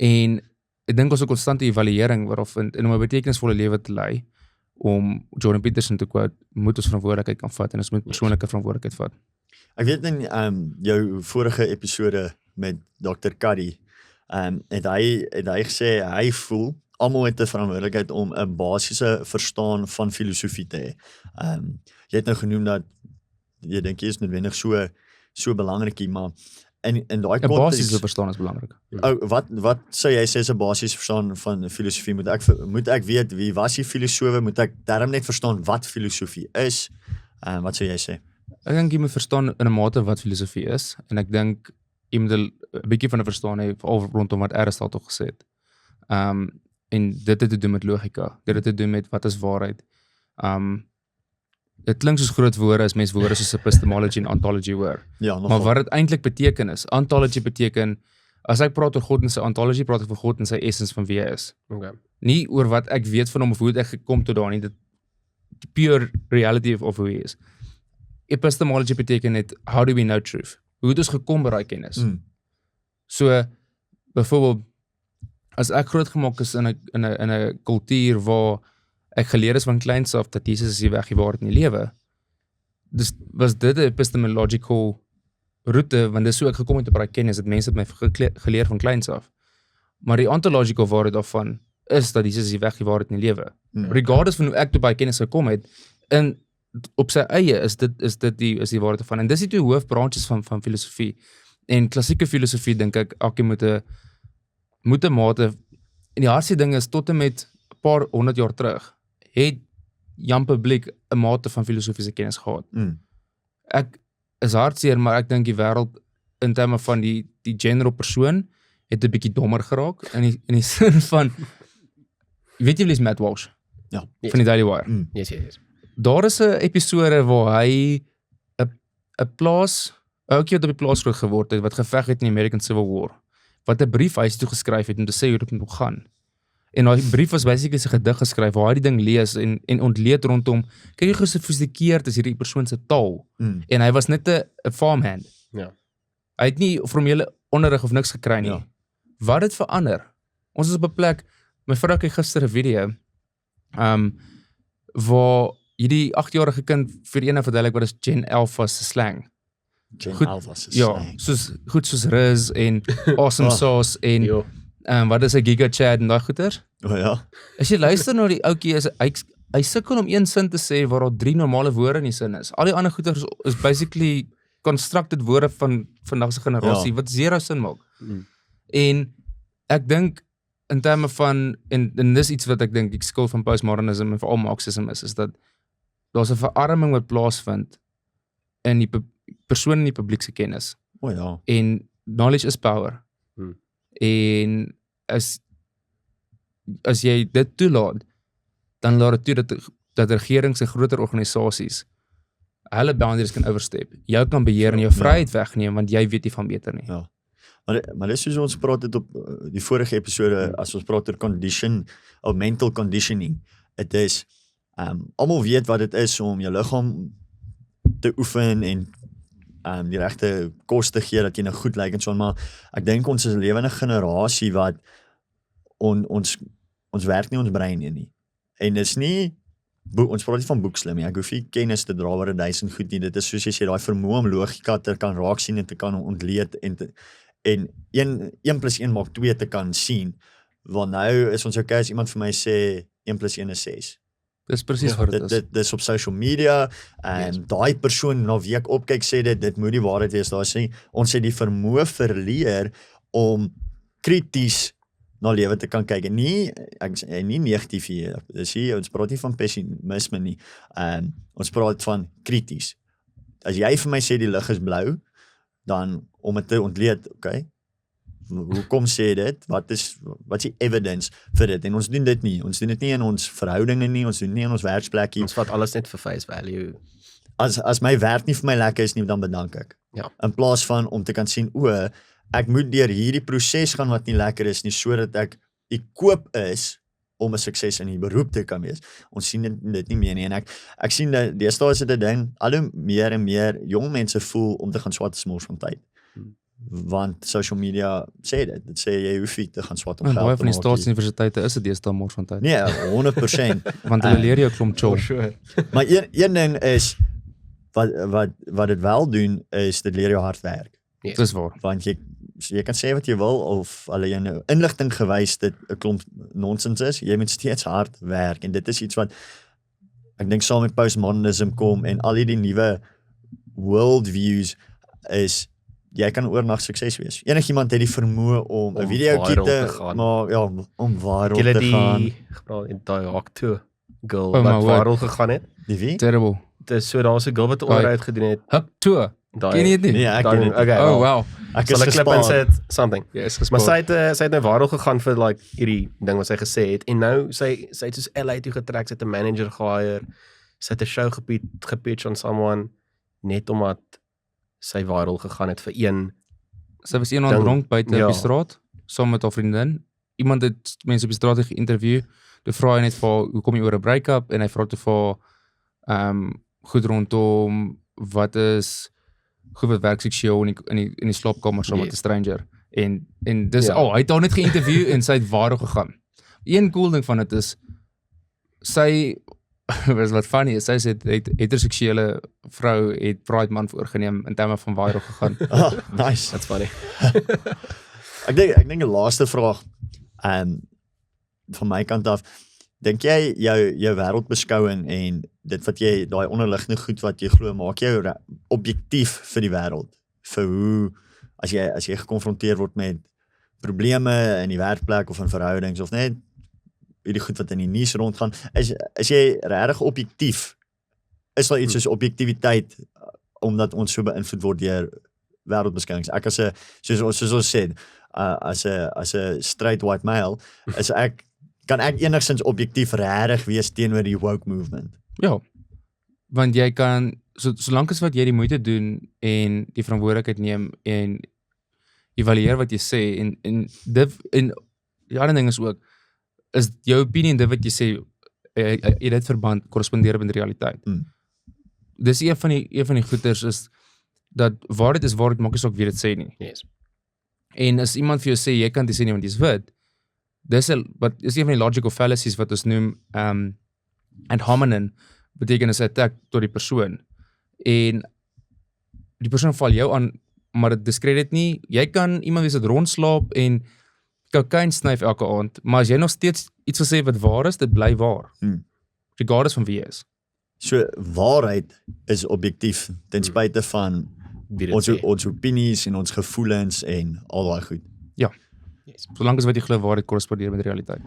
En ek dink ons 'n konstante evaluering waarop om 'n betekenisvolle lewe te lei, om Jordan Peterson te quote, moet ons verantwoordelikheid kan vat en ons moet persoonlike verantwoordelikheid vat. Ek weet in jou vorige episode met Dr. Cuddy, het hy gesê hy voel almal het 'n verantwoordelikheid om 'n basiese verstaan van filosofie te hê. Jy het nou genoem dat jy dink jy is noodwendig so belangrik, maar in daai 'n konteks basiese verstaan is belangrik. Wat sou jy sê is 'n basiese verstaan van filosofie? Moet ek weet wie was die filosofe? Moet ek darm net verstaan wat filosofie is? Wat sou jy sê? Ek dink jy moet verstaan in 'n mate wat filosofie is en ek dink jy moet 'n bietjie van 'n verstaan hê rondom wat Aristotle gesê het. En dit het te doen met logika. Dit het te doen met wat is waarheid. Dit klink soos groot woorde as mens woorde soos epistemology en ontology hoor. Ja, Maar wat dit eintlik beteken is, ontology beteken as ek praat oor God en sy ontology, praat ek van God en sy essence van wie hy is. Okay. Nie oor wat ek weet van hom of hoe het ek gekom tot daar nie, die pure reality of hoe hy is. Epistemology beteken net how do we know truth? Hoe het ons gekom by daai kennis? So byvoorbeeld as ek grootgemaak is in 'n kultuur waar ek geleer is van kleins af dat Jesus is die weg, die waarheid en die lewe, dus was dit 'n epistemological roete, want dis hoe ek gekom het op daai kennis, dat mense het my geleer van kleins af. Maar die ontological waarheid daarvan is dat Jesus is die weg, die waarheid en die lewe. Regardless van hoe ek tot daai kennis gekom het, en op sy eie is die waarheid daarvan. En dis die twee hoofbranches van filosofie. En klassieke filosofie dink ek elkeen moet 'n mate, en die hardste ding is tot en met 'n paar 100 jaar terug het Jan Publiek 'n mate van filosofiese kennis gehad. Ek is hartseer, maar ek dink die wêreld in terme van die general persoon het 'n bietjie dommer geraak in die sin van weet jy wie is Matt Walsh? Ja. van die Daily Wire. Yes. Daar is 'n episode waar hy 'n plaas, 'n ouetjie wat op die plaas groot geword het, wat geveg het in die American Civil War, wat 'n brief huis toe geskryf het om te sê hoe dit moet gaan. En daai brief was basically 'n gedig geskryf waar hy die ding lees en ontleed rondom, kyk hoe gesofistikeerd is hierdie persoon se taal. En hy was net 'n farmhand. Ja. Hy het nie formele onderrig of niks gekry nie. Ja. Wat het verander? Ons is op 'n plek, my vrou kyk gister 'n video, waar hierdie 8-jarige kind vir een verduidelik wat is Gen Alpha se slang. Gen Alpha se Ja, slang. soos Riz en Awesome Sauce en Jo. wat is 'n Giga Chat en daai goeters. Ja. As jy luister na die ouetjie, hy sukkel om een sin te sê waar daar 3 normale woorde in die sin is. Al die ander goeters is basically constructed woorde van vandag se generasie wat zero sin maak. En ek dink in terme van en dis iets wat ek dink die skuld van postmodernism en veral Marxism is dat daar's 'n verarming wat plaasvind in die persoon in die publiek se kennis. Ja. En knowledge is power. En as jy dit toelaat, dan laat dit toe dat regerings en groter organisasies hulle boundaries kan overstep. Jou kan beheer en jou vryheid wegneem want jy weet nie van beter nie. Ja. Maar dis soos ons praat het op die vorige episode as ons praat oor mental conditioning. Dit is almal weet wat dit is om jou liggaam te oefen en die regte kos te gee dat jy nou goed lyk en so, maar ek dink ons is 'n lewende generasie wat ons werk nie ons brein nie. En dis nie ons praat nie van boekslim nie. Ek hoef nie kennis te dra oor 1000 goed nie. Dit is soos jy sê daai vermoë om logika te kan raak sien en te kan ontleed en 1 + 1 maak 2 te kan sien. Want nou is ons okay as iemand vir my sê 1 + 1 is 6. Dis presies wat dit is. Dis op social media en daai persoon na wie ek opkyk sê dit moet die waarheid wees. Daar sê ons het die vermoë verleer om krities na lewe te kan kyk en nie negatief hier. Dis hier ons praat nie van pessimisme nie. Ons praat van krities. As jy vir my sê die lig is blou, dan om dit te ontleed, okay? Hoekom sê dit? Wat is die evidence vir dit? En ons doen dit nie. Ons doen dit nie in ons verhoudinge nie, ons doen dit nie in ons werksplekkie. Ons vat alles net vir face value. As my werk nie vir my lekker is nie, dan bedank ek. Ja. In plaas van om te kan sien, ek moet deur hierdie proses gaan wat nie lekker is nie, sodat ek koop is om 'n sukses in die beroep te kan wees. Ons sien dit nie meer nie en ek sien dat deesdae is dit 'n ding, al hoe meer en meer jong mense voel om te gaan swat is mors van tyd. Want social media sê dit sê jy hoef nie te gaan swat om En geld baie te van die maak nie. staatsuniversiteite is dit deesdae mors van tyd. Nee, 100%. Want hulle leer jou 'n klomp chol. Sure. Maar een ding is wat dit wel doen is dit leer jou hard werk. Yes. Dis waar. Want jy kan sê wat jy wil of hulle jou nou inligting gewys dit 'n klomp nonsens is, jy moet steeds hard werk en dit is iets wat ek dink saam met postmodernism kom en al hierdie nuwe worldviews is jy kan oornag sukses wees. Enigiemand het die vermoë om 'n videoetjie viral te te gaan. maar ja, om viral Julle te gaan. die gepraat in daai Hawk 2 girl Oh my wat word. viral gegaan het. Die wie? Terrible. Dit is so daar's 'n girl wat 'n onderhoud gedoen het. Hup toe. Ken jy dit nie? Nee, ek Daai- ken dit. okay, Oh wel. wow. Ek Sal is ek klip en gespaar. sit something. Ja, is Maar gespaar. sy het nou viral gegaan vir like hierdie ding wat sy gesê het en nou sy het soos LA toe getrek, sy het 'n manager gehire. Sy het 'n show gepitch on someone net omdat sy viral gegaan het vir een. Sy was eendag Ding. dronk buite Ja. op die straat saam met haar vriendin. Iemand het mense op die straat geïnterview. Toe vra hy net vir haar, hoe kom jy oor 'n break-up en hy vra toe vir haar goed rondom wat is goed wat werk seksueel in die slaapkamer saam met 'n stranger. En dis Ja. hy het haar net geïnterview en sy het viral gegaan. Een cool ding van dit is sy was wat funny is, sy sê het heteroseksuele vrou het Pride Month voorgeneem in terme van viral gegaan. Ah, nice. That's funny. Ek dink 'n laaste vraag van my kant af. Dink jy jou wêreldbeskouing en dit wat jy daai onderliggende goed wat jy glo maak jou objektief vir die wêreld? Vir hoe as jy gekonfronteer word met probleme in die werkplek of in verhoudings of net hierdie goed wat in die nuus rondgaan, is jy regtig objektief? Is daar iets soos objektiwiteit omdat ons so beïnvloed word deur wêreldbeskouings? Ek soos ons sê, as 'n straight white male, is ek kan ek enigstens objektief regtig wees teenoor die woke movement. Ja, want jy kan, solank as wat jy die moeite doen en die verantwoordelikheid neem en evalueer wat jy sê en die ander ding is ook, is jou opinie en dit wat jy sê, jy dit verband korrespondeer met die realiteit. Dis een van die goeders is, dat waar dit is, maak nie saak wie dit sê nie. Yes. En as iemand vir jou sê, jy kan dit sê nie, want jy is wit, dis een van die logical fallacies wat ons noem, ad hominem, beteken is 'n attack tot die persoon. En die persoon val jou aan, maar dit discredit nie. Jy kan iemand wees wat rondslaap en kokain snyf elke aand, maar as jy nog steeds iets wil sê wat waar is, dit bly waar. Regardless van wie jy is. So waarheid is objektief ten spyte van ons opinies en ons gevoelens en al daai goed. Ja. Yes. Solank as wat jy glo waarheid korrespondeer met die realiteit.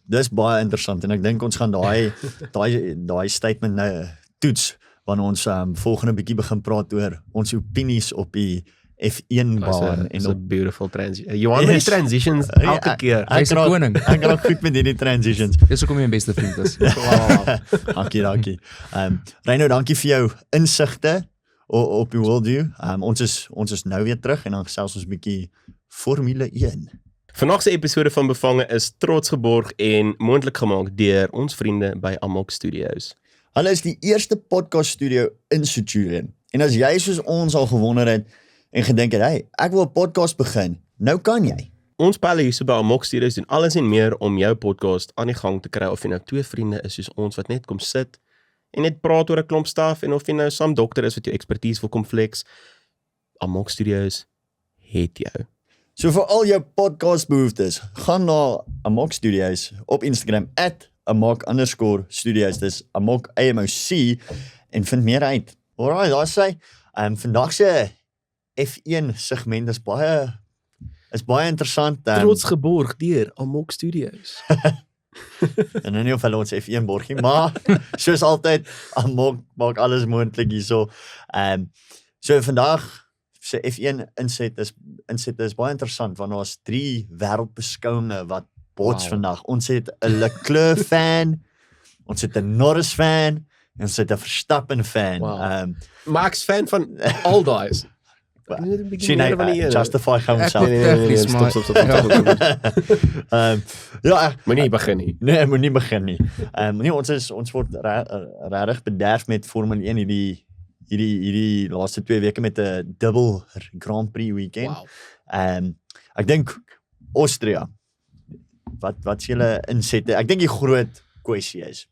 Dis baie interessant en ek dink ons gaan daai statement nou toets wanneer ons volgende bietjie begin praat oor ons opinies op die F1 baan en op beautiful transition. Johan met die transitions elke keer. Hy's 'n koning. Ek raak goed met hierdie transitions. Dis hoekom jy my beste vriend is. Dankie. Reino, dankie vir jou insigte op die worldview. Ons is nou weer terug en dan gesels ons 'n bietjie Formule 1. Vandag se episode van Bevange is trots geborg en moontlik gemaak deur ons vriende by Amok Studios. Hulle is die eerste podcast studio in Centurion. En as jy soos ons al gewonder het en gedink het, hey, ek wil 'n podcast begin, nou kan jy. Ons pelle hier so by Amok Studios doen alles en meer om jou podcast aan die gang te kry, of jy nou twee vriende is soos ons wat net kom sit en net praat oor 'n klomp staf, en of jy nou saam dokter is wat jou expertise wil kom flex, Amok Studios het jou. So vir al jou podcast behoeftes, gaan na Amok Studios op Instagram @amok_studios, dis Amok AMOC, en vind meer uit. Alright, daar sê, vandag se F1 segment is baie interessant. Trots geborg deur Amok Studios. En nie of hulle ons F1 borg nie, maar soos altyd, Amok maak alles moontlik hierso. So vandag se F1 inset is baie interessant, want daar's 3 wêreldbeskouinge wat bots vandag. Ons het 'n Leclerc fan, ons het 'n Norris fan, en ons het 'n Verstappen fan. Max fan van all dies. Justify gaan ons self. Stop. Ja, Moenie begin nie. Nee, moenie begin nie. Nee, ons word regtig bederf met Formule 1 hierdie laaste 2 weke met 'n dubbel Grand Prix weekend. Ek dink Austria. Wat julle insette? Ek dink die groot kwessie is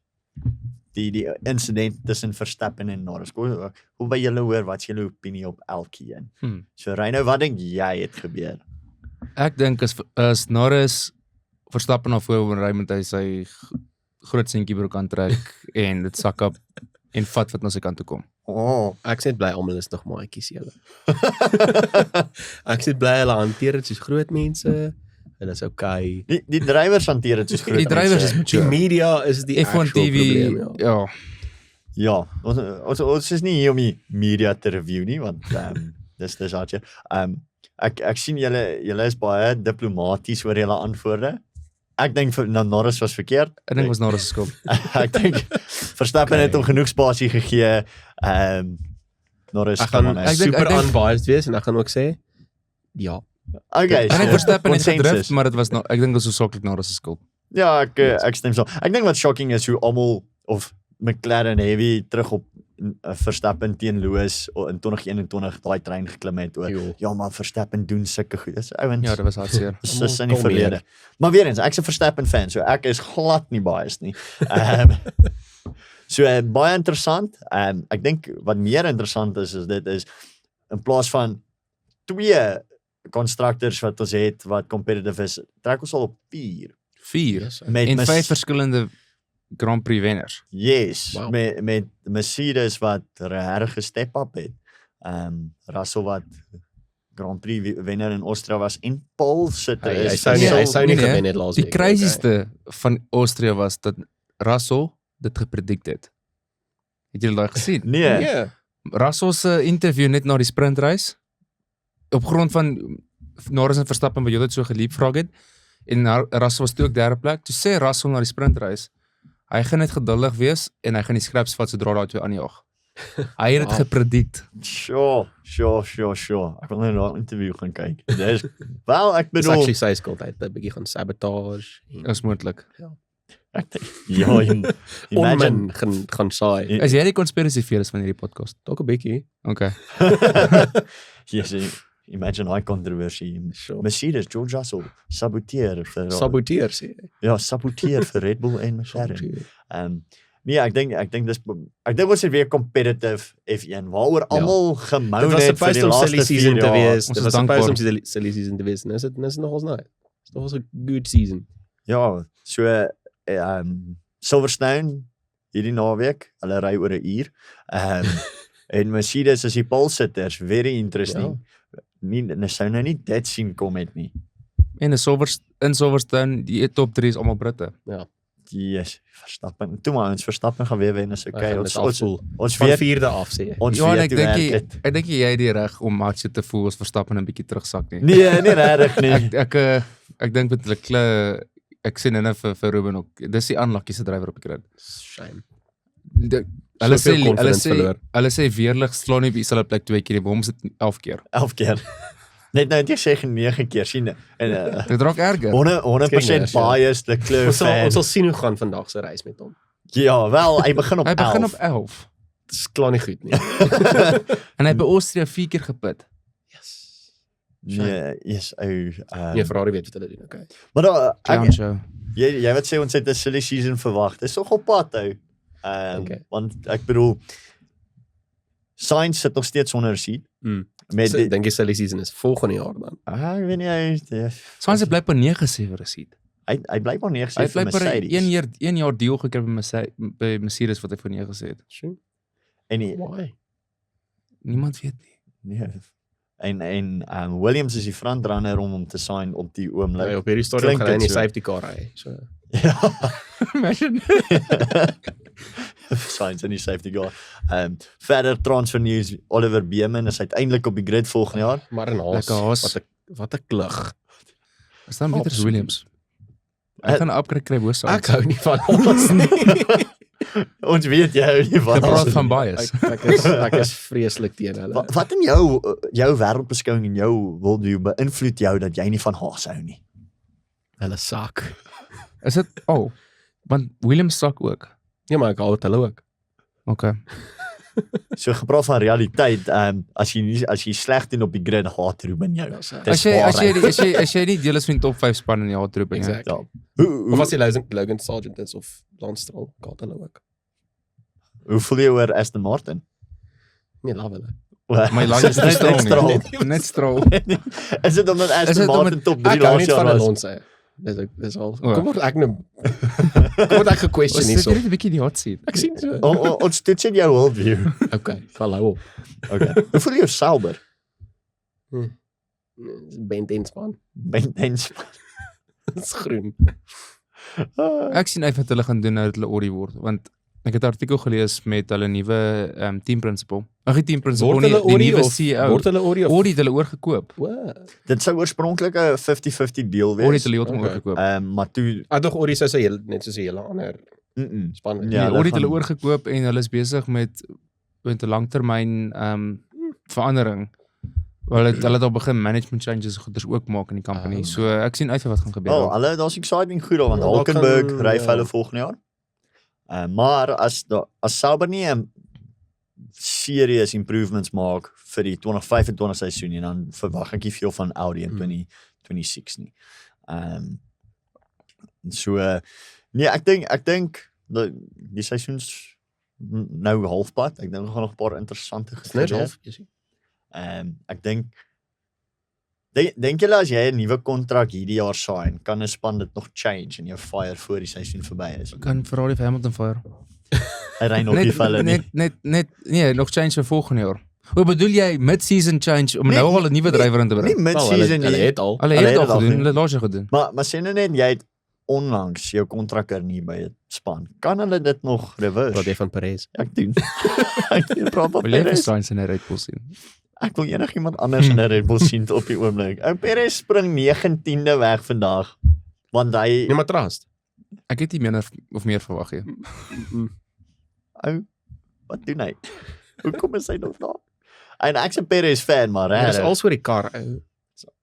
die incident tussen Verstappen en Norris. Hoe by julle hoor, wat is julle opinie op elkeen? So Reino, wat dink jy het gebeur? Ek dink as Norris Verstappen na voor ry met hy sy groot seentjiebroek aantrek en dit sak op en vat wat na sy kant toe kom. Ek sê bly almal is nog maatjies julle. Ek sê bly hulle hanteer dit soos groot mense. En dit is okay. Die drywers hanteer dit soos groot mense. Die drywers is die media is die F1 TV probleem, ja, ons is nie hier om die media te review nie, want dis hartjie. Ek sien julle is baie diplomaties oor julle antwoorde. Ek dink Norris was verkeerd. Ek dink was Norris se skuld. Ek dink Verstappen het hom genoeg spasie gegee. Norris gaan super unbiased wees en ek gaan ook sê ja. Okay, ek dink Verstappen het gedrift, maar dit was ek dink dit was hoofsaaklik Norris se skuld. Ja, ek stem so. Ek dink wat shocking is hoe almal of McLaren heavy terug op Verstappen teen Lewis in 2021 daai trein geklim het oor. Ja, maar Verstappen doen sulke goed. Dis ouens. Ja, dit was hartseer. Dis in die verlede. Maar weer eens, ek's 'n Verstappen fan, so ek is glad nie biased nie. So baie interessant. Ek dink wat meer interessant is dit is in plaas van 2 constructors wat ons het wat competitive is, trek ons al op 4. 4 en 5 verskillende Grand Prix wenners. Yes, wow. met Mercedes wat regtig gestep up het. Russell wat Grand Prix wenner in Austria was en Paul Sutter hy sou nie gewen het laas week. Die crazieste van Austria was dat Russell dit gepredict het. Het julle daai gesien? Nee. Russell se interview net na die sprintreis op grond van Norris en Verstappen wat jy dit so geliefvraag het En Russell was toe ook derde plek. Toe sê Russell na die sprintrace, hy gaan net geduldig wees en hy gaan die scraps vat sodra daai twee aanjaag. Hy het dit gepredict. Sure. Ek wil nou na 'n interview gaan kyk. Dis wel, ek Dis bedoel, actually sy skuld uit 'n bietjie gaan sabotage. Is moontlik. ek dink, ja, imagine, Onmin gaan saai. Is jy die conspiracy theorist van hierdie podcast? Dalk 'n bietjie. Okay. imagine hy kontroversie. Sure. Mercedes, George Russell, saboteer vir Saboteer sê jy. ja, saboteer vir Red Bull en McLaren. Nee, ek dink ons het weer competitive F1 waaroor almal gemou Dit was het vir supposed die om laaste silly 4 season te jaar. wees. Ons Dit is was dankbaar. supposed om silly season te wees. Dis dit nogals nou. Dis nogals 'n good season. Ja, so Silverstone hierdie naweek, hulle ry oor 'n uur. En Mercedes is die pole sitters, very interesting. Nie sou nou nie dit sien kom het nie. En in Silverstone, die top 3 is almal Britte. Yes, Verstappen. Toe maar ons Verstappen gaan weer wen, is okay. Ons van weet 4de af sê jy. ons Ja, en weet hoe werk dit. ek dink jy het die reg om Max te voel as Verstappen 'n bietjie terugsak nie. Nee, nie regtig nie. Ek dink met hulle ek sê nou vir Ruben ook. Dis die unlucky se drywer op die grid. Shame. Hulle Soveel confidence sê verloor. hulle sê weerlig slaan nie op dieselfde plek 2 keer nie, maar ons dit 11 keer. 11 keer. Net nou het jy sê 9 keer sien en Dit raak erger. 100% bias the Leclerc fan. Ons sal sien hoe gaan vandag se reis met hom. Ja, wel, hy begin op 11. Hy begin op 11. Dit is klaar nie goed nie. En hy by Austria 4 keer gepit. Yes. Nee, yes, ou. Nee, Ferrari weet wat hulle doen, okay. Maar daar Clown show. jy wat sê ons het 'n silly season verwag. Dis nog op pad ou. Okay. Want ek bedoel Sainz sit nog steeds onder seat. Met So, dink jy silly season is volgende jaar dan? ek weet nie Sainz het blyk op 9 vir 'n seat. hy bly maar neer Hy gesê vir het blyk Mercedes. 1 jaar deal gekry by Mercedes wat hy vir 9 gesê het. Sure. En die, Why? Niemand weet nie. nee. En Williams is die frontrunner om te sign op die oomblik. Op hierdie stadium Klink gaan hy in die dit so. safety car ry. So Ja. Imagine. Sainz in die safety car. Verder transfer news, Oliver Beeman is uiteindelik op die grid volgende jaar. maar in Haas, Lekker Haas. wat 'n klug. Is dan beter as Absoluut. Williams. Hy gaan 'n upgrade kry bo Sainz. Ek hou nie van Haas nie. Ons weet jy hou nie van Gepraat Haas van nie. bias. Ek is vreeslik teen hulle. Wat in jou wêreldbeskouing en jou worldview beïnvloed jou dat jy nie van Haas hou nie? Hulle sak. Is dit want Williams sak ook. Ja, maar ek hou hulle ook. Okay. So gepraat van realiteit, as jy sleg doen op die grid, haat Ruben jou. Dis As jy nie deel is van die top 5 span in die hardroep nie. Exactly. Ja. Of as jy Logan Sargent is of Lance Stroll, haat hulle ook. Hoe voel jy oor Aston Martin? Nee, love hulle. My lang is Net net strol strol. nie. Net strol. Is dit omdat Is Aston dit omdat- Martin top 3 Ek hou laas nie jaar van was? Alonso. Dis al. O. Kom word ek nou kom word ek gequestion Ons hierso. sit net 'n bietjie in die hot seat. Ek sien so. Ons toets in jou worldview. Okay, hallo op. Okay. Hoe voel jy oor Sauber? Ben Denspan. Bentens. Dis groen. Ek sien uit wat hulle gaan doen nou dat hulle Audi word, want ek het 'n artikel gelees met hulle nuwe team principal. Ag, die team principal nie, die nuwe CEO. Word hulle Audi of Audi het hulle oorgekoop. What? Dit sou oorspronklik 'n 50-50 deal Audi het wees. hulle heeltemal Okay. oorgekoop. Maar toe Ek dink Audi sou sy net soos 'n hele ander span. Ja, Ja, hulle Audi het hulle gaan- oorgekoop en hulle is besig met 'n langtermyn verandering. Hulle het al begin management changes goeders ook maak in die company. So ek sien uit vir wat gaan gebeur. Wel, hulle daar's exciting goed daar want Ja, Hulkenberg kan- ry vir ja. hulle volgende jaar. Maar as Sauber nie 'n serious improvements maak vir die 2025 seisoen en dan verwag ek nie veel van Audi in 2026 nie. Nee, ek dink die seisoens nou halfpad. Ek dink daar gaan nog 'n paar interessante Dis net gebeur. half, jy sien. Ek dink dink julle as jy 'n nuwe kontrak hierdie jaar sign, kan 'n span dit nog change en jou fire voor die seisoen verby is? Kan Ferrari vir Hamilton fire. Hy ry nog nie vir hulle nie. Nee, nog change vir volgende jaar. Hoe bedoel jy mid-season change om Nee, nou al 'n nuwe drywer in te Nie bring? mid-season Hulle nie. het al. Hulle hulle het het al al gedoen, gedoen. hulle het laas jaar gedoen. Maar sê nou net jy het onlangs jou kontrak hernie by 'n span. Kan hulle dit nog Wat reverse? jy van Perez. Ek doen. Ek doen proper Wil jy vir Perez. Sainz in 'n Red Bull sien? Ek wil enigiemand anders in 'n Red Bull sien op die oomblik. Ou Perez spring 19de weg vandag. Want hy Nee, maar trust. Ek het nie minder of meer verwag nie. ou, wat doen hy? Hoekom is hy nog daar? En ek's 'n Perez fan, maar Dit is hè. als oor die kar. ou.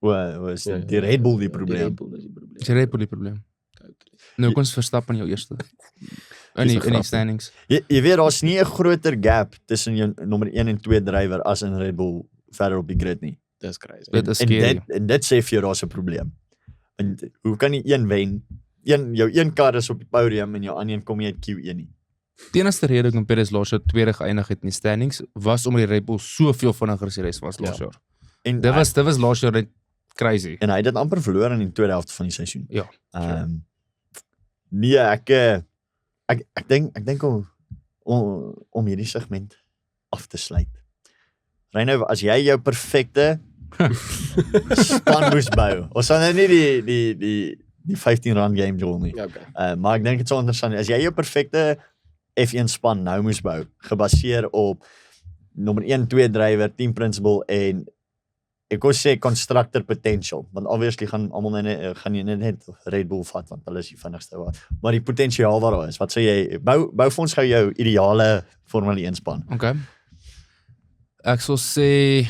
Was die Red Bull die Die probleem. Red Bull is die probleem. Is die Red Bull die probleem? Nou kon ons Verstappen jou eerste. In die grap. standings. Jy weet daar's nie 'n groter gap tussen jou nommer 1 en 2 drywer as in Red Bull verder op die grid nie. Dis crazy. Dit is En scary. dit sê vir jou daar's 'n probleem. Want hoe kan jy een wen? Jou een kar is op die podium en jou ander een kom nie uit Q1 nie. Die enigste rede hoekom Perez laas jaar tweede geëindig het in die standings was omdat die Red Bull soveel vinniger as die res was laas Ja. jaar. En Dit was laas jaar net crazy. en hy het dit amper verloor in die tweede helfte van die seisoen. Ja. Nee, ek dink om hierdie segment af te sluit. Reino, as jy jou perfekte span moes bou. Ons sal nou nie die R15 game jol nie. Ja, okay. Maar ek dink dit is so interessant. As jy jou perfekte F1 span nou moes bou, gebaseer op nommer 1, 2 drywer, team principal en ek kon sê constructor potential, want obviously gaan jy net Red Bull vat want hulle is die vinnigste wat. Maar die potensiaal wat daar is, wat sê jy bou vir ons gou jou ideale Formule 1 span. Okay. Ek sal sê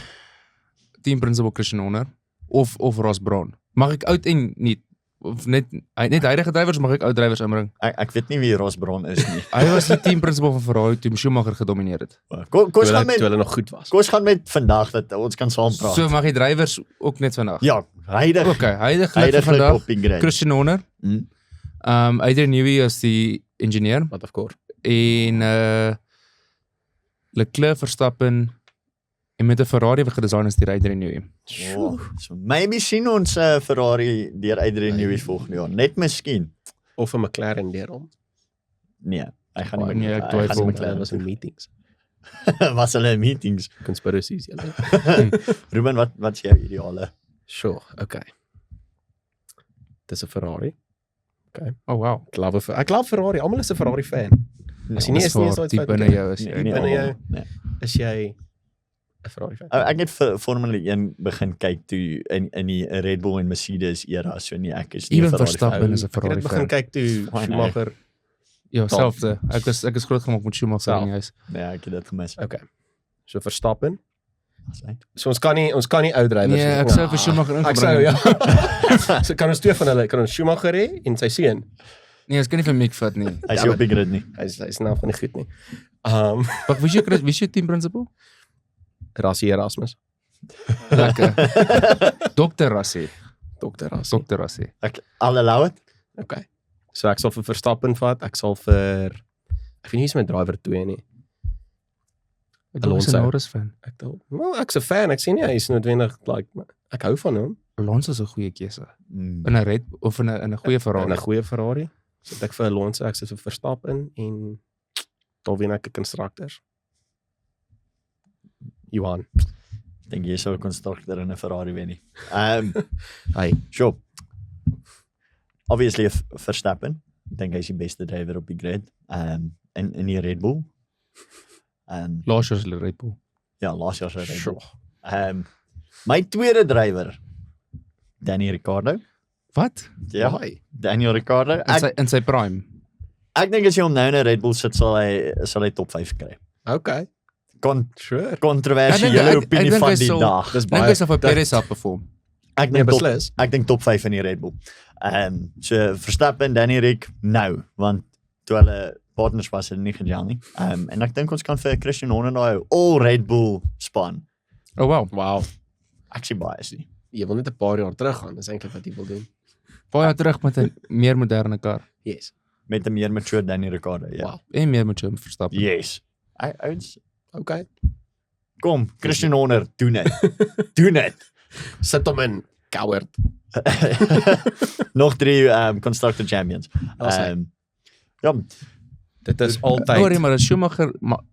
team principal Christian Horner of Ross Brawn. Mag ek oud en nie of net huidige drywers, mag ek oud drywers inbring? Ek weet nie wie Ross Brawn is nie. Hy was die team principal van Ferrari toe Schumacher gedomineer het. Kom Toe gaan met hulle nog goed was. Kom ons gaan met vandag dat ons kan saam praat. So mag die drywers ook net vandag. Ja, huidig Okay, huidige op vandag die grid. Christian Horner. Hmm. Adrian Newey as die ingenieur Wat of course. en Leclerc, Verstappen en met 'n Ferrari wat gedesign is deur Adrian Newey. Oh, so maybe sien ons Ferrari deur Adrian Newey volgende jaar. Net miskien. Of 'n McLaren deurom. Nee, hy gaan nie Nee, ek hy twyfel. gaan nie McLaren McLaren was in meetings. was hulle in meetings. Conspiracies, julle. Ruben, wat is jou ideale? Sure, okay. Dis 'n Ferrari. Oh wow. Ek love Ferrari. Almal is 'n Ferrari fan. As jy nie is nie, is dit diep binne jou is jy. binne almal, jou. nee. Is jy 'n Ferrari fan? Ek het vir Formule 1 begin kyk toe in die Red Bull en Mercedes era, so nee, ek is nie 'n Even Ferrari Verstappen fan. is 'n Ek het Ferrari dit begin fan. kyk toe Why Schumacher. Ja, selfde. Ek is groot gemaak met Schumacher Self. in die huis. Nee, ek het dit gemis. Okay. So Verstappen. Was hy? So ons kan nie uitdrywers Nee, ek sou vir Schumacher Ek sou ingebring. ja. So kan ons twee van hulle, kan ons Schumacher hê en sy seun. Nee, ek kan nie vir Mick vat nie. Hy is nie op die grid nie. Hy's nou van nie goed nie. Wat wie is jou team principal? Rassie Erasmus. Lekker. Dr. Rassie. Dr. Rassie. Dr. Rassie. Ek allow it. Okay. So ek sal vir Verstappen vat, ek sal vir ek weet nie wie's my driver 2 nie. Ek dink hy's 'n Alonso. Norris fan. Ek's 'n fan, ek sien nie hy is noodwendig like ek hou van hom. Alonso is 'n goeie keuse. Mm. In 'n Red of in 'n goeie In Ferrari. 'n goeie Ferrari. So ek vir Alonso, ek sit vir Verstappen en dan wen ek 'n constructors. Johan. Dink jy sou 'n constructor in 'n Ferrari wen nie. Hy. Sure. Obviously Verstappen. Ek dink hy is die beste drywer op die grid. In die Red Bull. Laas jaar se Red Bull. Ja, laas jaar se Red Bull. Sure. My tweede drywer Danny Ricciardo. Wat? Ja, Why? Daniel Ricciardo. In sy prime. Ek dink as jy hom nou in 'n Red Bull sit sal hy top 5 kry. Okay. Sure. Kontroversiële Ek opinie dink van hy die sal- dag. Dis Dink hy sal vir Perez help perform. Ek Nee, dink top, beslis. ek dink top 5 in die Red Bull. So Verstappen, Danny Ric nou, want toe hulle partners was hulle nie gejel nie. En ek dink ons kan vir Christian Horner daai all Red Bull span. Oh wow. Wow. Ek sien baie is nie. Jy wil net 'n paar jaar terug gaan, dis eintlik wat jy wil doen. Baie terug met 'n meer moderne kar Yes. Met 'n meer mature Danny Ricciardo, ja. Wow. en meer met hom Verstappen. Yes. Ouens, Okay. kom, Christian Horner, doen dit. Doen dit. Sit hom in, coward. Nog 3 constructor champions. Awesome. Ja, Dit is altyd. Hoor jy maar Schumacher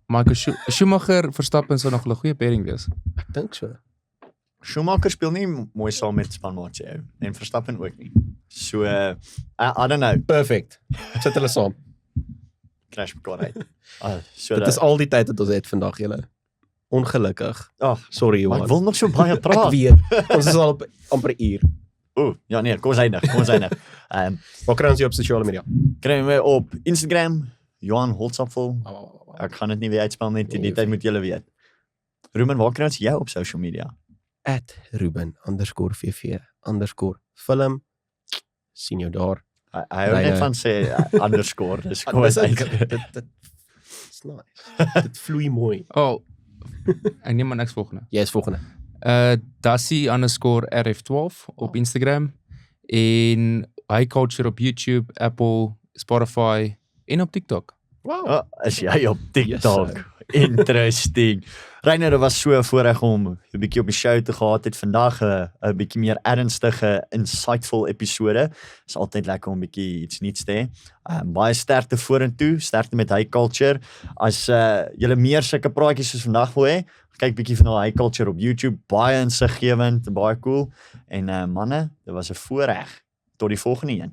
Michael Schumacher Verstappen sou nog 'n goeie pairing wees. Ek dink so. Schumacher speel nie mooi saam met spanmaats jou en Verstappen ook nie. So I don't know, Perfect. Sit hulle saam. crash mekaar uit. So Dit is al die tyd wat ons het vandag, julle. Ongelukkig. ag, Sorry, maar Johan. ek wil nog so baie Ek praat. weet. Ons is al op amper 'n uur. Ja nee, kom ons eindig. Waar kry ons jou op sosiale media? Kry my op Instagram, Johan Holtzapfel. Ek gaan dit nie weer uitspel net die tyd moet julle weet. Ruben, waar kry ons jou op social media? @Ruben_VV_film. Sien jou daar. Hy hou net van sê underscore, dis kom ons uit. Dit is nice. Dit vloei mooi. Ek neem maar niks volgende. Jy is volgende. Dassie_RF12 op Instagram en High Culture op YouTube, Apple, Spotify en op TikTok. Wow. Is jy op TikTok? Yes, Interesting. Reiner, dit was so 'n voorreg om 'n bietjie op die show te gehad het vandag, 'n bietjie meer ernstige, insightful episode. Is altyd lekker om 'n bietjie iets nuuts te hê. Baie sterkte vorentoe, sterkte met High Culture. As julle meer sulke praatjies soos vandag wil hê, kyk bietjie van High Culture op YouTube, baie insiggewend, baie cool. En manne, dit was 'n voorreg. Tot die volgende een.